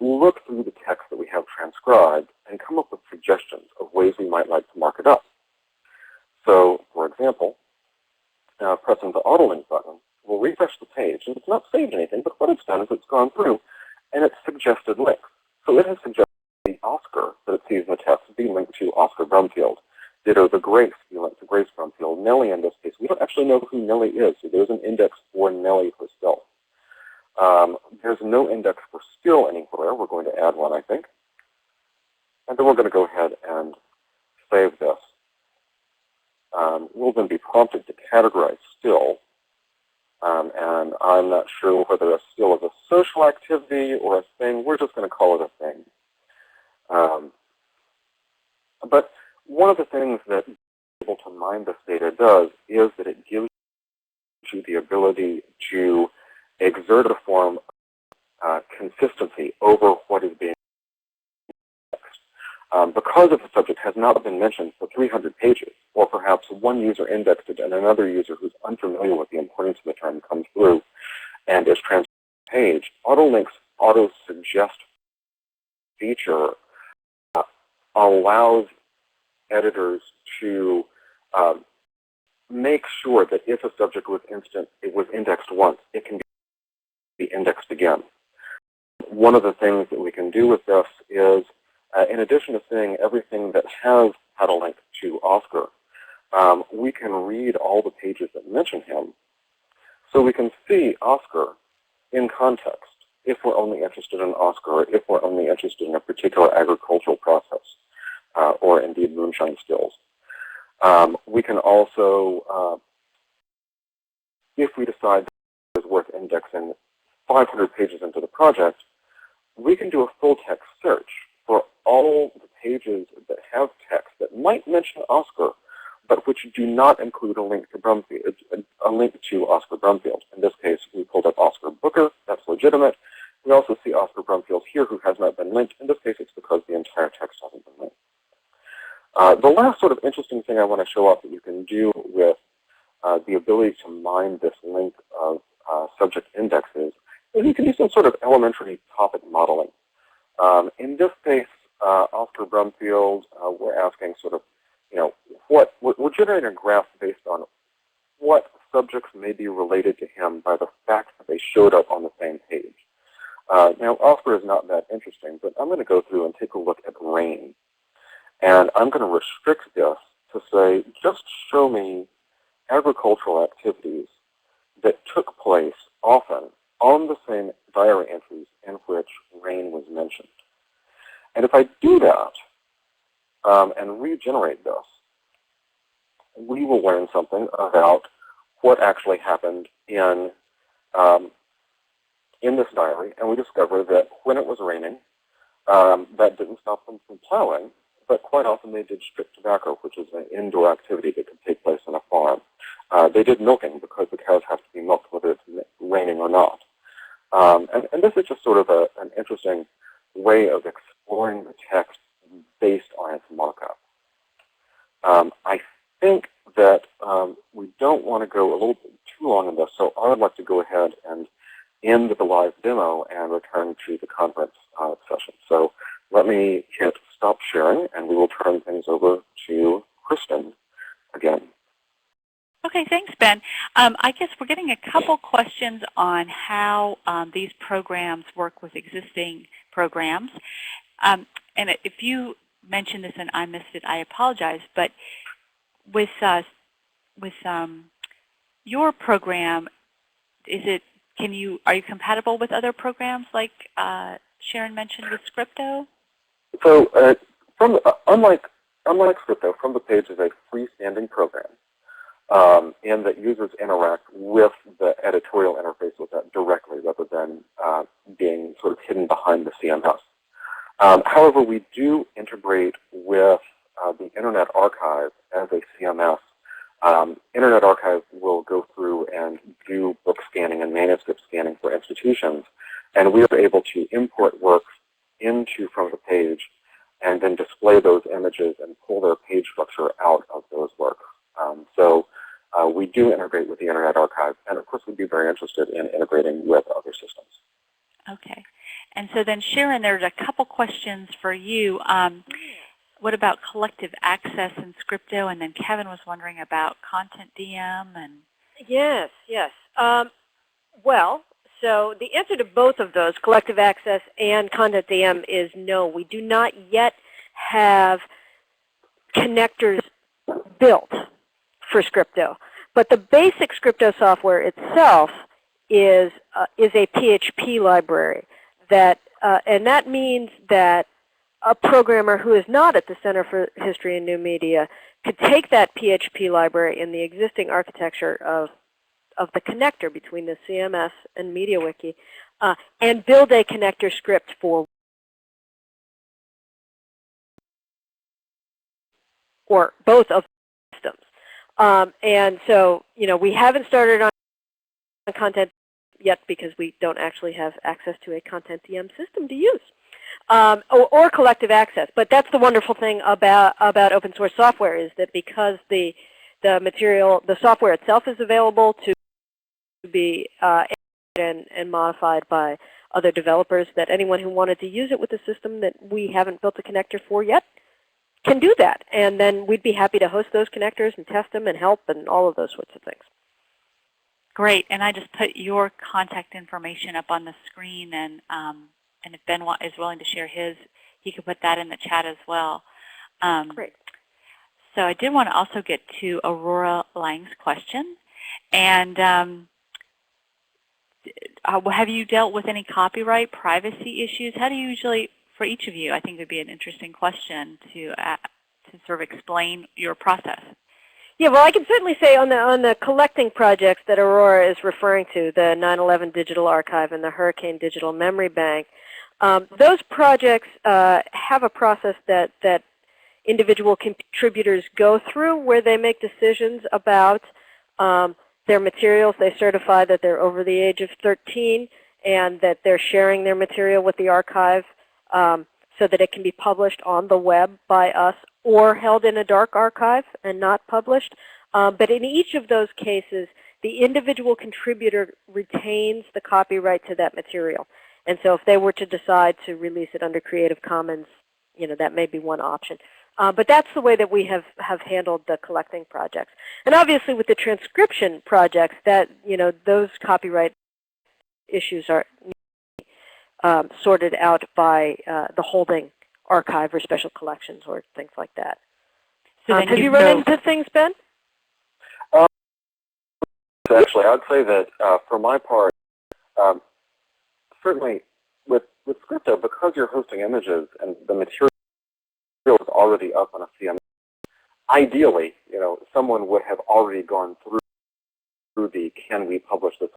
look through the text that we have transcribed and come up with suggestions of ways we might like to mark it up. So, for example, pressing the autolink button will refresh the page, and it's not saved anything, but what it's done is it's gone through and it's suggested links. So it has suggested the Oscar that it sees in the text be linked to Oscar Brumfield. Ditto the Grace be linked to Grace Brumfield. Nellie, in this case, we don't actually know who Nellie is, so there's an index for Nellie herself. There's no index for still anywhere. We're going to add one, I think. And then we're going to go ahead and save this. We'll then be prompted to categorize still. And I'm not sure whether a still is a social activity or a thing. We're just going to call it a thing. But one of the things that being able to mine this data does is that it gives you the ability to exert a form of consistency over what is being indexed. Because if the subject has not been mentioned for 300 pages, or perhaps one user indexed it and another user who's unfamiliar with the importance of the term comes through and is transcribed to the page, AutoLink's auto-suggest feature allows editors to make sure that if a subject was indexed once, it can be indexed again. One of the things that we can do with this is, in addition to seeing everything that has had a link to Oscar, we can read all the pages that mention him, so we can see Oscar in context if we're only interested in Oscar, or if we're only interested in a particular agricultural process, or indeed moonshine stills. We can also, if we decide that it's worth indexing 500 pages into the project, we can do a full text search for all the pages that have text that might mention Oscar, but which do not include a link to Brumfield, a link to Oscar Brumfield. In this case, we pulled up Oscar Booker. That's legitimate. We also see Oscar Brumfield here, who has not been linked. In this case, it's because the entire text hasn't been linked. The last sort of interesting thing I want to show off that you can do with the ability to mine this link of subject indexes is you can do some sort of elementary topic modeling. In this case, Oscar Brumfield, we're asking sort of, we're generating a graph based on what subjects may be related to him by the fact that they showed up on the same page. Now, Oscar is not that interesting, but I'm going to go through and take a look at rain. And I'm going to restrict this to say, just show me agricultural activities that took place often on the same diary entries in which rain was mentioned. And if I do that and regenerate this, we will learn something about what actually happened in this diary. And we discover that when it was raining, that didn't stop them from plowing, but quite often they did strip tobacco, which is an indoor activity that could take place on a farm. They did milking because the cows have to be milked whether it's raining or not. And this is just sort of an interesting way of exploring the text based on its markup. I think that we don't want to go a little bit too long on this, so I would like to go ahead and end the live demo and return to the conference session. So let me hit stop sharing, and we will turn things over to Kristen again. Okay, thanks, Ben. I guess we're getting a couple questions on how these programs work with existing programs. And if you mentioned this and I missed it, I apologize, but with your program, are you compatible with other programs like Sharon mentioned with Scripto? So unlike Scripto, From the Page is a freestanding program, and that users interact with the editorial interface with that directly rather than being sort of hidden behind the CMS. However, we do integrate with the Internet Archive as a CMS. Internet Archive will go through and do book scanning and manuscript scanning for institutions, and we are able to import works into From the Page and then display those images and pull their page structure out of those works. So we do integrate with the Internet Archive, and of course we'd be very interested in integrating with other systems. Okay. And so then, Sharon, there's a couple questions for you. What about collective access in Scripto? And then Kevin was wondering about content DM. And yes. Well, so the answer to both of those, collective access and content DM, is no. We do not yet have connectors built for Scripto. But the basic Scripto software itself is a PHP library. And that means that a programmer who is not at the Center for History and New Media could take that PHP library in the existing architecture of the connector between the CMS and MediaWiki and build a connector script for or both of the systems. And so, we haven't started on content yet because we don't actually have access to a content DM system to use, or collective access. But that's the wonderful thing about open source software, is that because the software itself is available to be and modified by other developers, that anyone who wanted to use it with a system that we haven't built a connector for yet can do that. And then we'd be happy to host those connectors and test them and help and all of those sorts of things. great. And I just put your contact information up on the screen, and if Ben is willing to share his, he could put that in the chat as well. Great. So I did want to also get to Aurora Lang's question. And have you dealt with any copyright privacy issues? How do you usually, for each of you, I think it would be an interesting question to sort of explain your process. Yeah, well, I can certainly say on the collecting projects that Aurora is referring to, the 9/11 Digital Archive and the Hurricane Digital Memory Bank, those projects have a process that individual contributors go through where they make decisions about their materials. They certify that they're over the age of 13 and that they're sharing their material with the archive so that it can be published on the web by us or held in a dark archive and not published. But in each of those cases, the individual contributor retains the copyright to that material. And so if they were to decide to release it under Creative Commons, that may be one option. But that's the way that we have handled the collecting projects. And obviously with the transcription projects, that those copyright issues are sorted out by the holding archive or special collections or things like that. So have you run into things, Ben? Actually, I would say that for my part, certainly with Scripto, because you're hosting images and the material is already up on a CMS, ideally, someone would have already gone through the "can we publish this"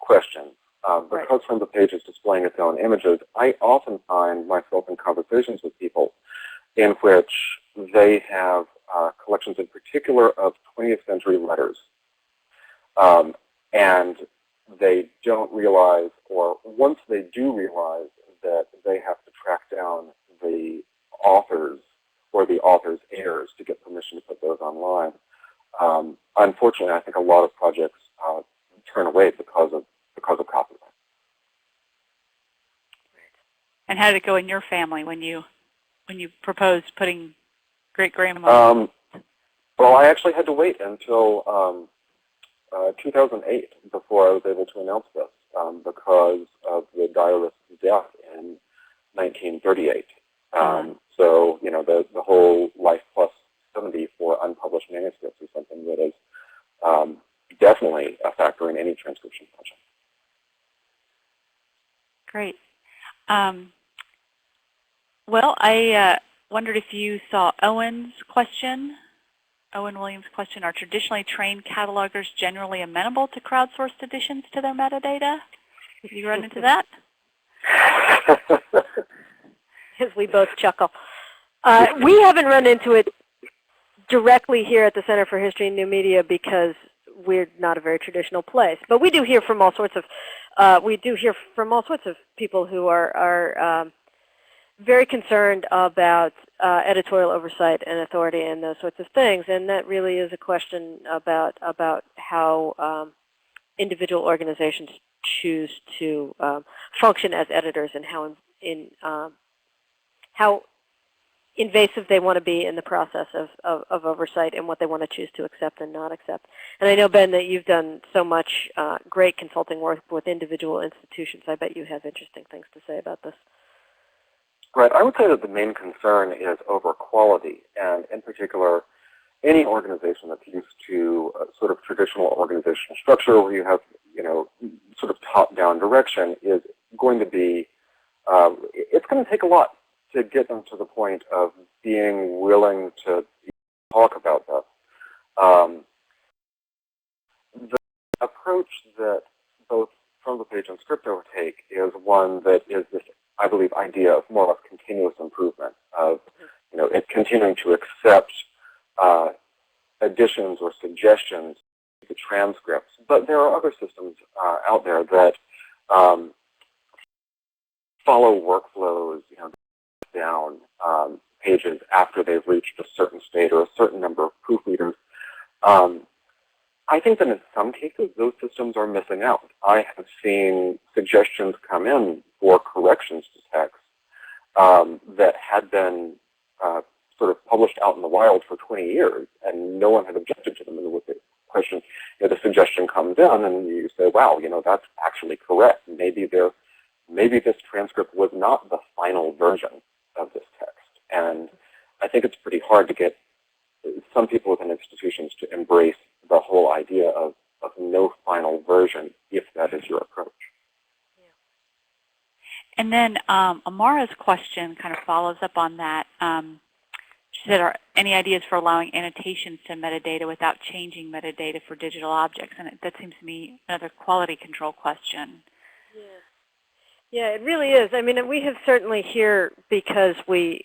question. Because From the Page is displaying its own images, I often find myself in conversations with people in which they have collections in particular of 20th century letters. And they don't realize, or once they do realize, that they have to track down the authors or the author's heirs to get permission to put those online. Unfortunately, I think a lot of projects turn away because of copyright. And how did it go in your family when you proposed putting great-grandma? Well, I actually had to wait until 2008 before I was able to announce this because of the diarist's death in 1938. So, the whole life plus 70 for unpublished manuscripts is something that is definitely a factor in any transcription project. Great. Well, I wondered if you saw Owen Williams' question, are traditionally trained catalogers generally amenable to crowdsourced additions to their metadata? Have you run into that? As we both chuckle. We haven't run into it directly here at the Center for History and New Media because we're not a very traditional place. But we do hear from all sorts of people who are very concerned about editorial oversight and authority and those sorts of things. And that really is a question about how individual organizations choose to function as editors and how invasive they want to be in the process of oversight and what they want to choose to accept and not accept. And I know, Ben, that you've done so much great consulting work with individual institutions. I bet you have interesting things to say about this. Right. I would say that the main concern is over quality, and in particular, any organization that's used to sort of traditional organizational structure where you have, sort of top-down direction is going to be, it's going to take a lot to get them to the point of being willing to talk about that. The approach that both From the Page and Scripto take is one that is this, I believe, idea of more or less continuous improvement, of it continuing to accept additions or suggestions to the transcripts. But there are other systems out there that follow workflows, down pages after they've reached a certain state or a certain number of proofreaders. I think that in some cases, those systems are missing out. I have seen suggestions come in for corrections to text that had been sort of published out in the wild for 20 years, and no one had objected to them. And with the question, the suggestion comes in, and you say, wow, that's actually correct. Maybe this transcript was not the final version of this text. And I think it's pretty hard to get some people within institutions to embrace the whole idea of no final version if that is your approach. Yeah. And then Amara's question kind of follows up on that. She said, are any ideas for allowing annotations to metadata without changing metadata for digital objects? And that seems to me another quality control question. Yeah. Yeah, it really is. I mean, we have certainly here, because we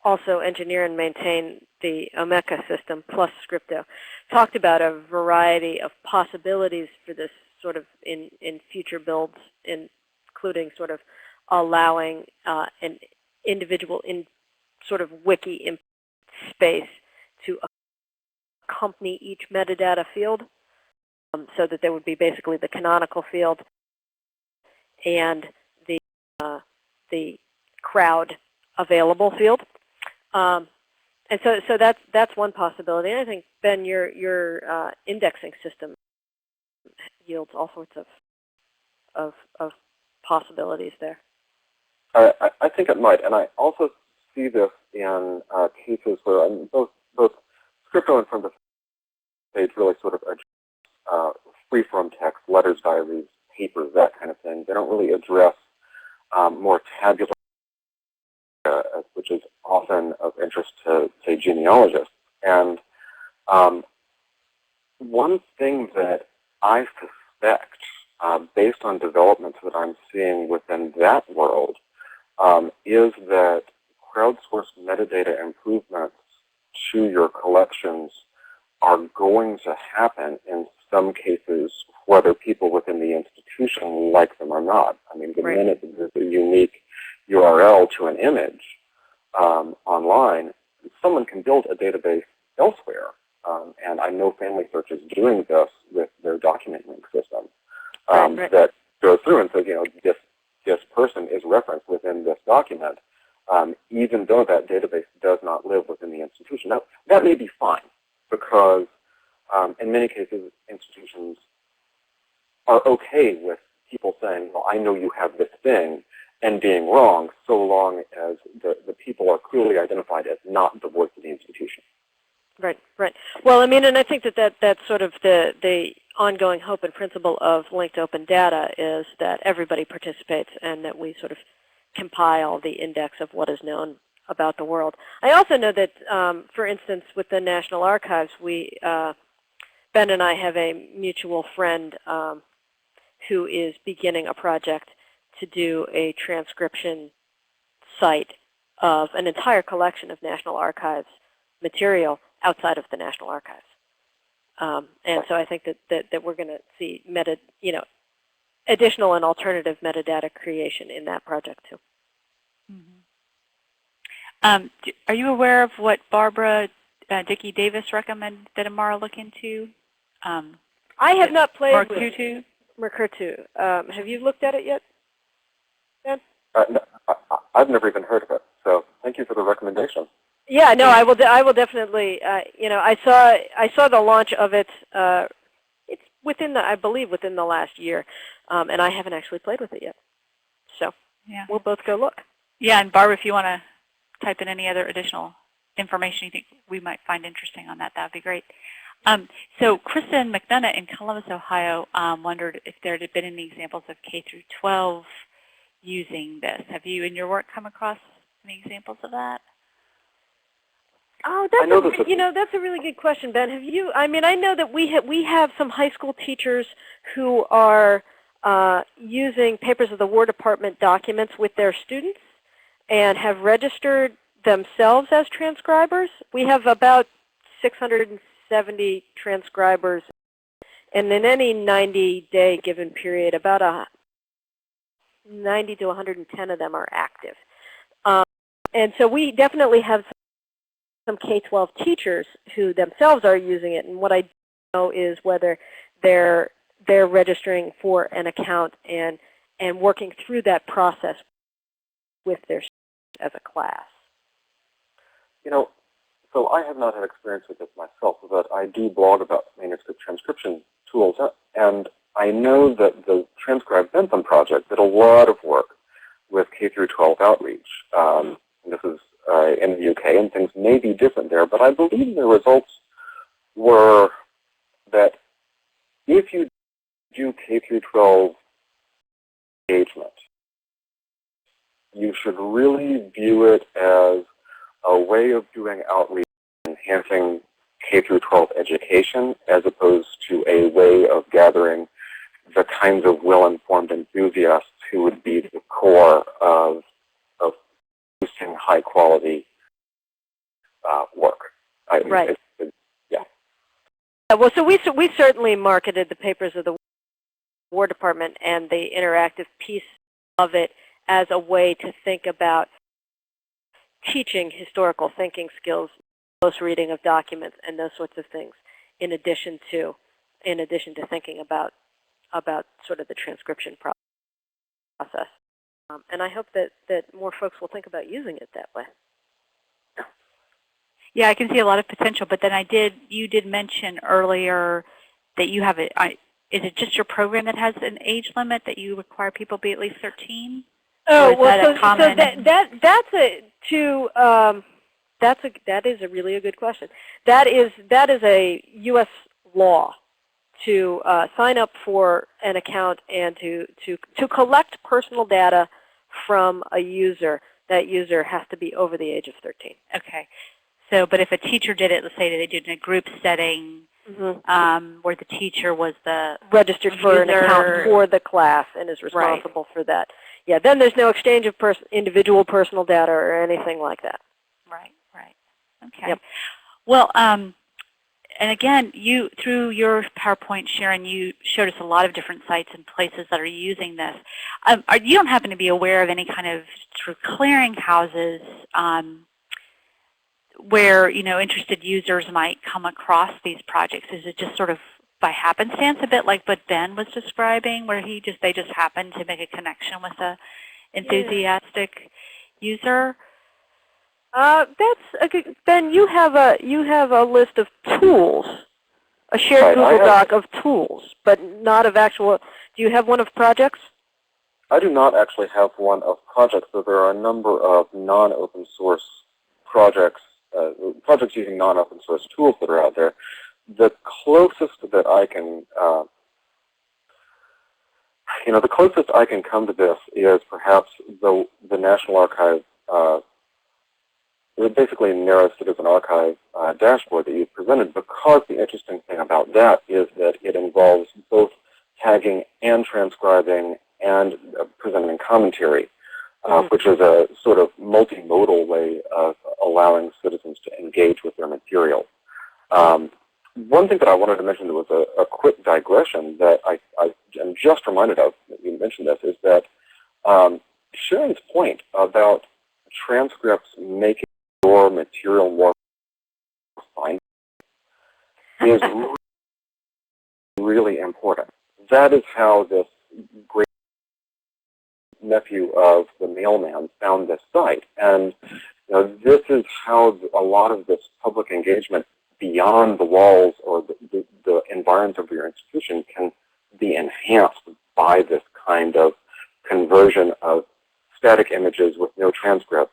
also engineer and maintain the Omeka system plus Scripto, talked about a variety of possibilities for this sort of in future builds, including sort of allowing an individual in sort of wiki space to accompany each metadata field, so that there would be basically the canonical field and the crowd available field, and so that's one possibility. And I think, Ben, your indexing system yields all sorts of possibilities there. I think it might, and I also see this in cases where both Scripto and From the Page really sort of address free-form text, letters, diaries, papers, that kind of thing. They don't really address more tabular, which is often of interest to, say, genealogists. And one thing that I suspect, based on developments that I'm seeing within that world, is that crowdsourced metadata improvements to your collections are going to happen in some cases, whether people within the institution like them or not. I mean, the minute there's a unique URL to an image online, someone can build a database elsewhere. And I know Family Search is doing this with their document link system that goes through and says, this person is referenced within this document, even though that database does not live within the institution. Now, that may be fine, because in many cases, institutions are okay with people saying, well, I know you have this thing, and being wrong, so long as the people are clearly identified as not the voice of the institution. Right, right. Well, I mean, and I think that's sort of the ongoing hope and principle of linked open data is that everybody participates and that we sort of compile the index of what is known about the world. I also know that, for instance, with the National Archives, Ben and I have a mutual friend who is beginning a project to do a transcription site of an entire collection of National Archives material outside of the National Archives. And so I think that we're going to see additional and alternative metadata creation in that project too. Mm-hmm. Are you aware of what Barbara Dickey Davis recommended that Amara look into? I have not played with Merkutu. Merkutu. Have you looked at it yet, Ben? No, I've never even heard of it, so thank you for the recommendation. Yeah, no, I will definitely. I saw the launch of it. It's I believe within the last year, and I haven't actually played with it yet. So yeah, we'll both go look. Yeah, and Barbara, if you want to type in any other additional information you think we might find interesting on that, that would be great. So Kristen McDonough in Columbus, Ohio, wondered if there had been any examples of K through 12 using this. Have you, in your work, come across any examples of that? Oh, that's a really good question, Ben. Have you? I mean, I know that we have some high school teachers who are using Papers of the War Department documents with their students and have registered themselves as transcribers. We have about 670 transcribers, and in any 90-day given period, about 90 to 110 of them are active. And so we definitely have some K-12 teachers who themselves are using it, and what I don't know is whether they're registering for an account and working through that process with their students as a class. So I have not had experience with this myself, but I do blog about manuscript transcription tools, and I know that the Transcribe Bentham project did a lot of work with K through 12 outreach. This is in the UK, and things may be different there, but I believe the results were that if you do K through 12 engagement, you should really view it as a way of doing outreach, enhancing K through 12 education, as opposed to a way of gathering the kinds of well-informed enthusiasts who would be the core of producing high-quality work. Right. Yeah. Well, so we certainly marketed the Papers of the War Department and the interactive piece of it as a way to think about teaching historical thinking skills, close reading of documents, and those sorts of things, in addition to thinking about sort of the transcription process. And I hope that more folks will think about using it that way. Yeah, I can see a lot of potential, but then you did mention earlier that you have is it just your program that has an age limit that you require people be at least 13? Oh, well, that is a really good question. That is a U.S. law to sign up for an account and to collect personal data from a user. That user has to be over the age of 13. Okay. So, but if a teacher did it, let's say they did it in a group setting, where the teacher was the registered for an account for the class and is responsible for that. Yeah, then there's no exchange of individual personal data or anything like that. Right, right. Okay. Yep. Well, and again, through your PowerPoint, Sharon, you showed us a lot of different sites and places that are using this. You don't happen to be aware of any kind of sort of clearinghouses where interested users might come across these projects? Is it just sort of by happenstance, a bit like what Ben was describing, where they just happened to make a connection with a enthusiastic user? That's a good. Ben, you have a list of tools, a shared Google Doc of tools, but not of actual. Do you have one of projects? I do not actually have one of projects, but there are a number of non-open source projects, projects using non-open source tools that are out there. The closest that I can, the closest I can come to this is perhaps the National Archive, basically Narrow Citizen Archive dashboard that you presented, because the interesting thing about that is that it involves both tagging and transcribing and presenting commentary, which is a sort of multimodal way of allowing citizens to engage with their material. One thing that I wanted to mention that was a quick digression that I am just reminded of, that you mentioned this, is that Sharon's point about transcripts making your material more fine is really important. That is how this great nephew of the mailman found this site. And this is how a lot of this public engagement beyond the walls or the environs of your institution can be enhanced by this kind of conversion of static images with no transcript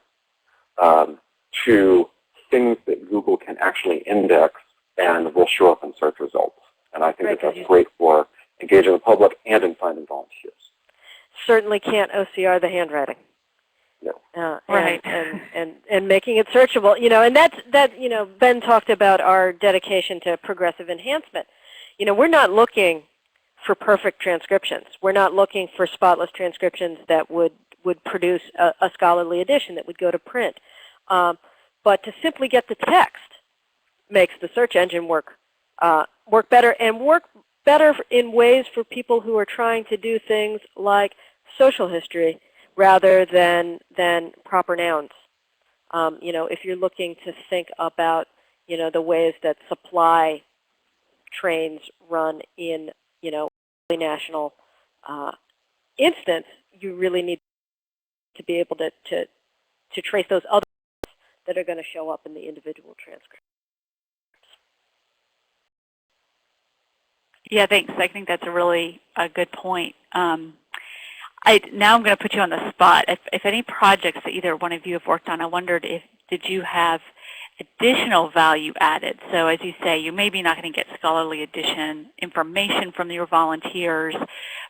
to things that Google can actually index and will show up in search results. And I think that that's great for engaging the public and in finding volunteers. Certainly can't OCR the handwriting. No. Right. And making it searchable. And that Ben talked about our dedication to progressive enhancement. We're not looking for perfect transcriptions. We're not looking for spotless transcriptions that would produce a scholarly edition that would go to print. But to simply get the text makes the search engine work better, and work better in ways for people who are trying to do things like social history rather than proper nouns. If you're looking to think about the ways that supply trains run in a national instance, you really need to be able to trace those other that are going to show up in the individual transcript. Yeah, thanks. I think that's a really good point. Now I'm going to put you on the spot. If any projects that either one of you have worked on, I wondered did you have additional value added? So as you say, you're maybe not going to get scholarly edition information from your volunteers,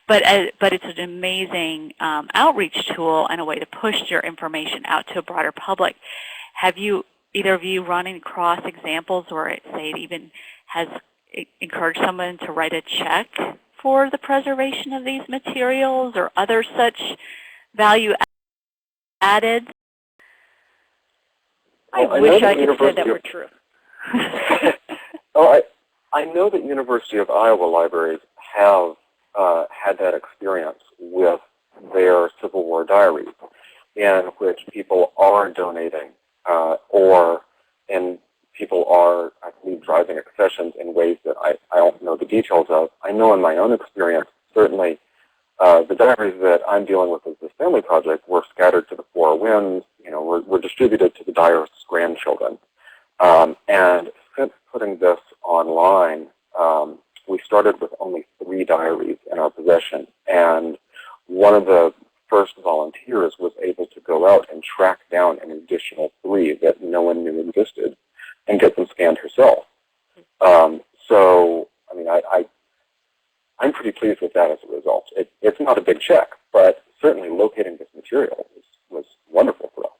but it's an amazing outreach tool and a way to push your information out to a broader public. Have either of you run across examples where it even has encouraged someone to write a check for the preservation of these materials or other such value added? I wish I could say that were true. I know that University of Iowa libraries have had that experience with their Civil War diaries, in which people are donating and people are, I believe, driving accessions in ways that I don't know the details of. I know in my own experience, certainly, the diaries that I'm dealing with as this family project were scattered to the four winds, were distributed to the diarist's grandchildren. And since putting this online, we started with only 3 diaries in our possession. And one of the first volunteers was able to go out and track down an additional 3 that no one knew existed and get them scanned herself. So, I mean, I'm pretty pleased with that as a result. It's not a big check, but certainly locating this material was wonderful for us.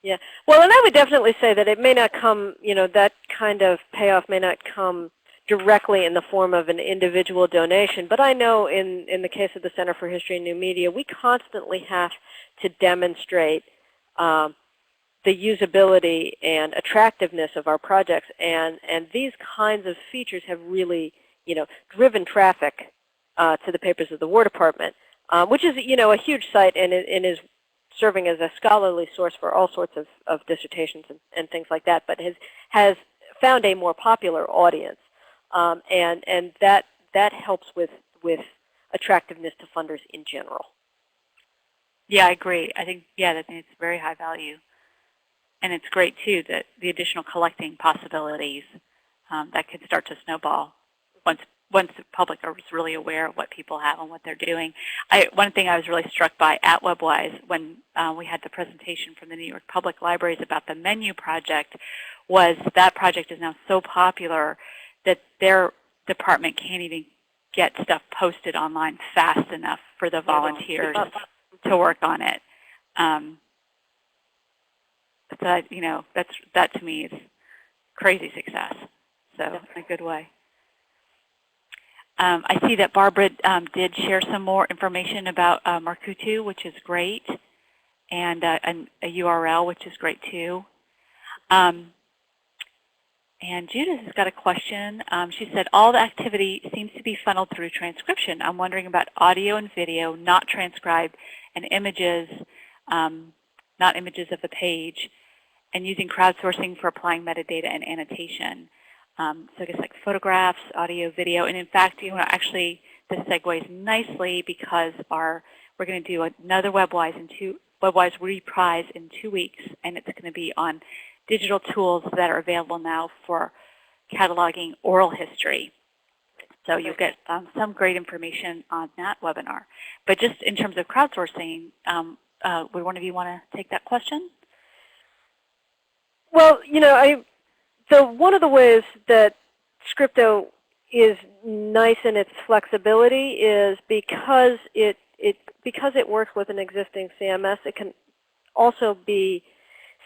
Yeah. Well, and I would definitely say that it may not come, that kind of payoff may not come directly in the form of an individual donation, but I know in the case of the Center for History and New Media, we constantly have to demonstrate the usability and attractiveness of our projects, and these kinds of features have really, driven traffic to the papers of the War Department, which is, a huge site and is serving as a scholarly source for all sorts of dissertations and things like that, but has found a more popular audience, and that helps with attractiveness to funders in general. Yeah, I agree. I think it's very high value. And it's great, too, that the additional collecting possibilities that could start to snowball once once the public is really aware of what people have and what they're doing. One thing I was really struck by at WebWise when we had the presentation from the New York Public Libraries about the menu project was that project is now so popular that their department can't even get stuff posted online fast enough for the volunteers to work on it. So, that to me is crazy success. So in a good way. I see that Barbara did share some more information about Markutu, which is great, and a URL, which is great too. And Judith has got a question. She said, all the activity seems to be funneled through transcription. I'm wondering about audio and video, not transcribed, and images, not images of the page, and using crowdsourcing for applying metadata and annotation. So I guess like photographs, audio, video, and in fact, actually this segues nicely because we're going to do another WebWise Reprise in 2 weeks, and it's going to be on digital tools that are available now for cataloging oral history. So you'll get some great information on that webinar. But just in terms of crowdsourcing, would one of you want to take that question? Well, so one of the ways that Scripto is nice in its flexibility is because it works with an existing CMS, it can also be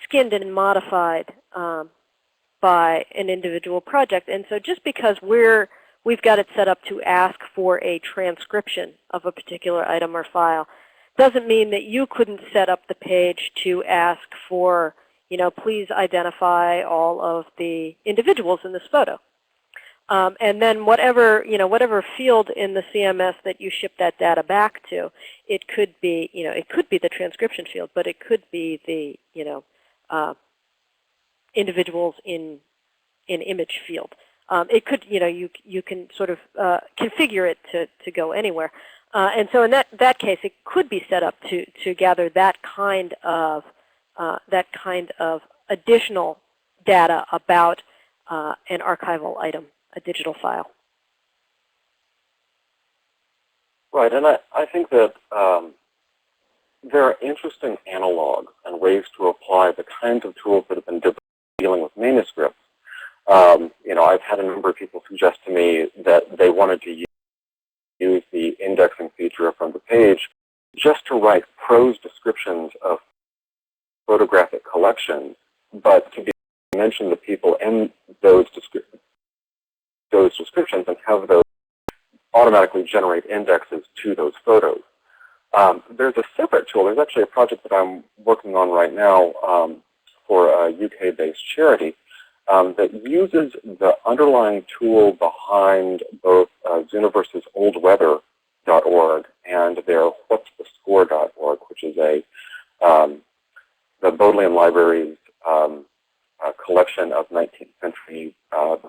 skinned and modified by an individual project. And so just because we've got it set up to ask for a transcription of a particular item or file doesn't mean that you couldn't set up the page to ask for, please identify all of the individuals in this photo. And then whatever field in the CMS that you ship that data back to, it could be, it could be the transcription field, but it could be the, individuals in image field. It could, you can sort of configure it to go anywhere. And so in that case, it could be set up to gather that kind of additional data about an archival item, a digital file. Right, and I think that there are interesting analogs and ways to apply the kinds of tools that have been dealing with manuscripts. I've had a number of people suggest to me that they wanted to use the indexing feature from the page just to write prose descriptions of photographic collections, but to mention the people in those descriptions and have those automatically generate indexes to those photos. There's a separate tool. There's actually a project that I'm working on right now for a UK-based charity that uses the underlying tool behind both Zuniverse's oldweather.org and their what'sthescore.org, which is the Bodleian Library's collection of 19th century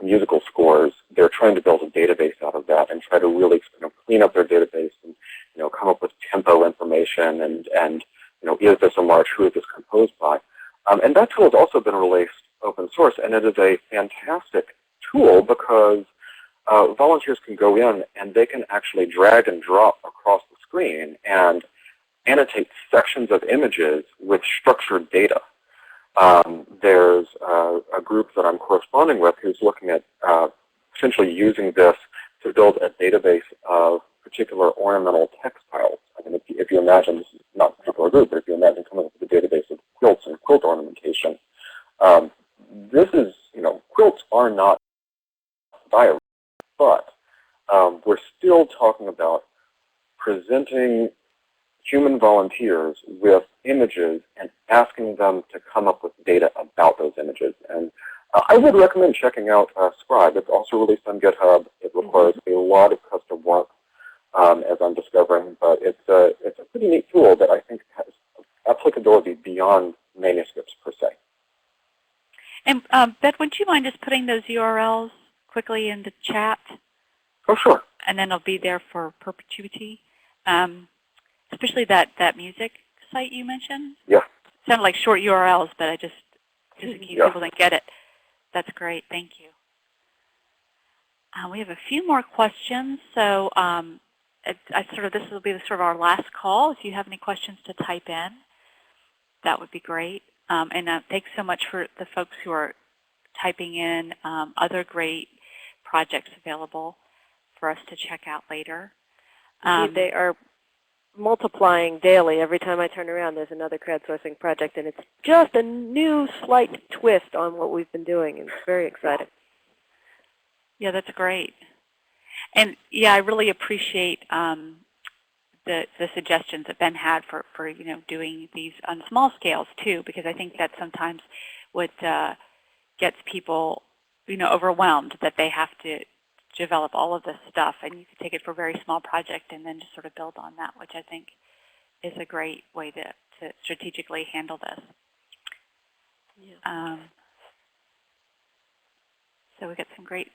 musical scores. They're trying to build a database out of that and try to really clean up their database and come up with tempo information and is this a march? Who is this composed by? And that tool has also been released open source, and it is a fantastic tool because volunteers can go in and they can actually drag and drop across the screen and annotate sections of images with structured data. There's a group that I'm corresponding with who's looking at essentially using this to build a database of particular ornamental textiles. I mean, if you imagine, this is not a particular group, but if you imagine coming up with a database of quilts and quilt ornamentation, this is, quilts are not diaries, but we're still talking about presenting human volunteers with images and asking them to come up with data about those images. And I would recommend checking out Scribe. It's also released on GitHub. It requires a lot of custom work, as I'm discovering, but it's a pretty neat tool that I think has applicability beyond manuscripts per se. And Beth, would you mind just putting those URLs quickly in the chat? Oh, sure. And then it'll be there for perpetuity. Especially that music site you mentioned. Yeah. Sounded like short URLs, but I just in case people didn't get it. That's great. Thank you. We have a few more questions, so this will be sort of our last call. If you have any questions to type in, that would be great. And thanks so much for the folks who are typing in other great projects available for us to check out later. They are multiplying daily. Every time I turn around, there's another crowdsourcing project, and it's just a new slight twist on what we've been doing. It's very exciting. Yeah, that's great. And yeah, I really appreciate the suggestions that Ben had for doing these on small scales too, because I think that sometimes what gets people overwhelmed, that they have to develop all of this stuff, and you can take it for a very small project and then just sort of build on that, which I think is a great way to strategically handle this. Yeah. So we got some great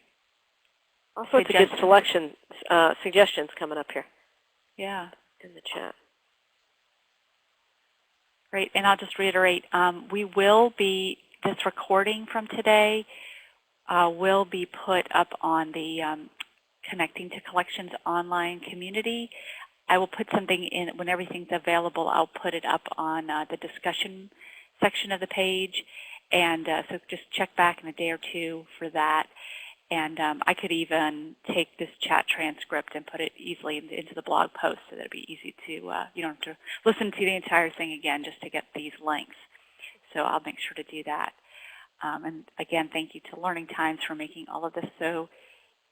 all sorts of good suggestions coming up here. Yeah. In the chat. Great, and I'll just reiterate, this recording from today will be put up on the Connecting to Collections online community. I will put something in, when everything's available, I'll put it up on the discussion section of the page, and so just check back in a day or two for that. And I could even take this chat transcript and put it easily into the blog post so that it'd be easy to, you don't have to listen to the entire thing again just to get these links. So I'll make sure to do that. And again, thank you to Learning Times for making all of this so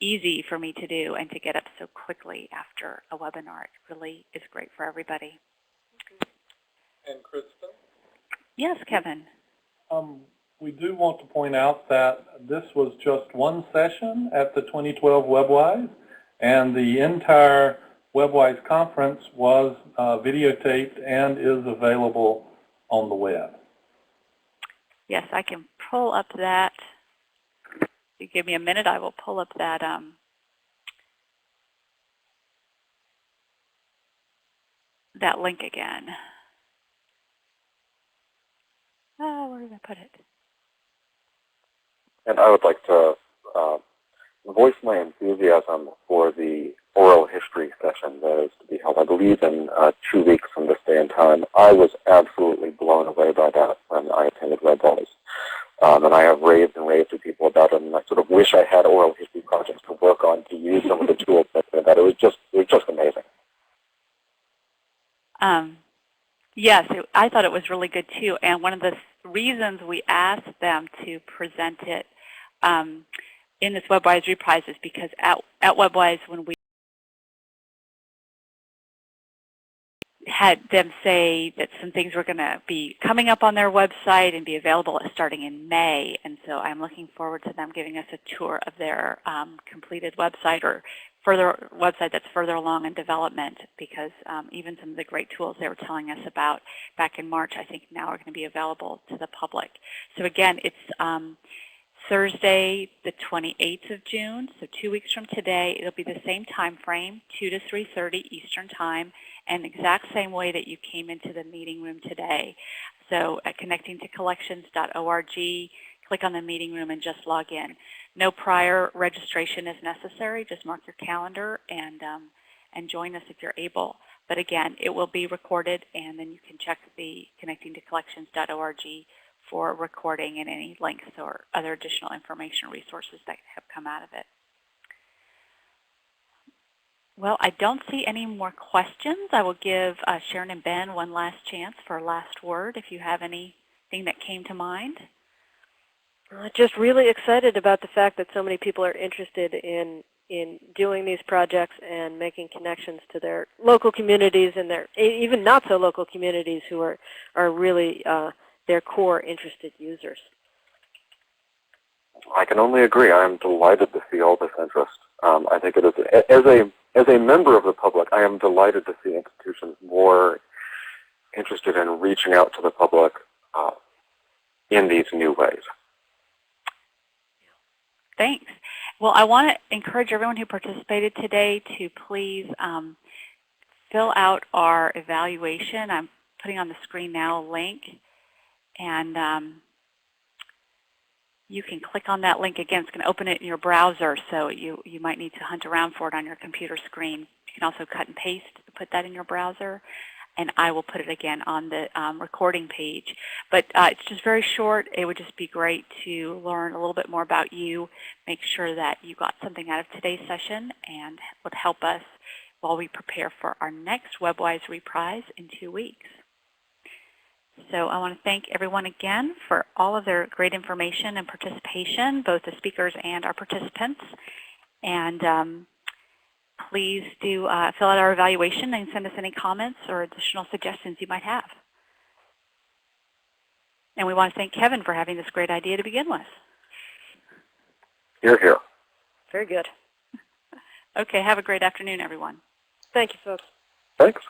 easy for me to do and to get up so quickly after a webinar. It really is great for everybody. And Kristen? Yes, Kevin. We do want to point out that this was just one session at the 2012 WebWise, and the entire WebWise conference was videotaped and is available on the web. Yes, I can pull up that. If you give me a minute, I will pull up that that link again. Where did I put it? And I would like to voice my enthusiasm for the oral history session that is to be held, I believe, in 2 weeks from this day and time. I was absolutely blown away by that when I attended WebWise. And I have raved and raved to people about it, and I sort of wish I had oral history projects to work on to use some of the tools that it was just amazing. Yes, I thought it was really good too, and one of the reasons we asked them to present it in this WebWise Reprise is because at WebWise, when we had them say that some things were going to be coming up on their website and be available starting in May, and so I'm looking forward to them giving us a tour of their completed website or further website that's further along in development, because even some of the great tools they were telling us about back in March, I think now are going to be available to the public. So again, it's Thursday, the 28th of June, so 2 weeks from today. It'll be the same time frame, 2 to 3:30 Eastern Time, and the exact same way that you came into the meeting room today. So at connectingtocollections.org, click on the meeting room and just log in. No prior registration is necessary. Just mark your calendar and join us if you're able. But again, it will be recorded, and then you can check the connectingtocollections.org for recording and any links or other additional information or resources that have come out of it. Well, I don't see any more questions. I will give Sharon and Ben one last chance for a last word if you have anything that came to mind. Just really excited about the fact that so many people are interested in doing these projects and making connections to their local communities and their even not so local communities who are really their core interested users. I can only agree. I am delighted to see all this interest. I think it is, as a member of the public, I am delighted to see institutions more interested in reaching out to the public in these new ways. Thanks. Well, I want to encourage everyone who participated today to please fill out our evaluation. I'm putting on the screen now a link. And you can click on that link. Again, it's going to open it in your browser, so you might need to hunt around for it on your computer screen. You can also cut and paste, put that in your browser, and I will put it again on the recording page. But it's just very short. It would just be great to learn a little bit more about you, make sure that you got something out of today's session, and would help us while we prepare for our next WebWise Reprise in 2 weeks. So I want to thank everyone again for all of their great information and participation, both the speakers and our participants. And please do fill out our evaluation and send us any comments or additional suggestions you might have. And we want to thank Kevin for having this great idea to begin with. Hear, hear. Very good. Okay, have a great afternoon, everyone. Thank you, folks. Thanks.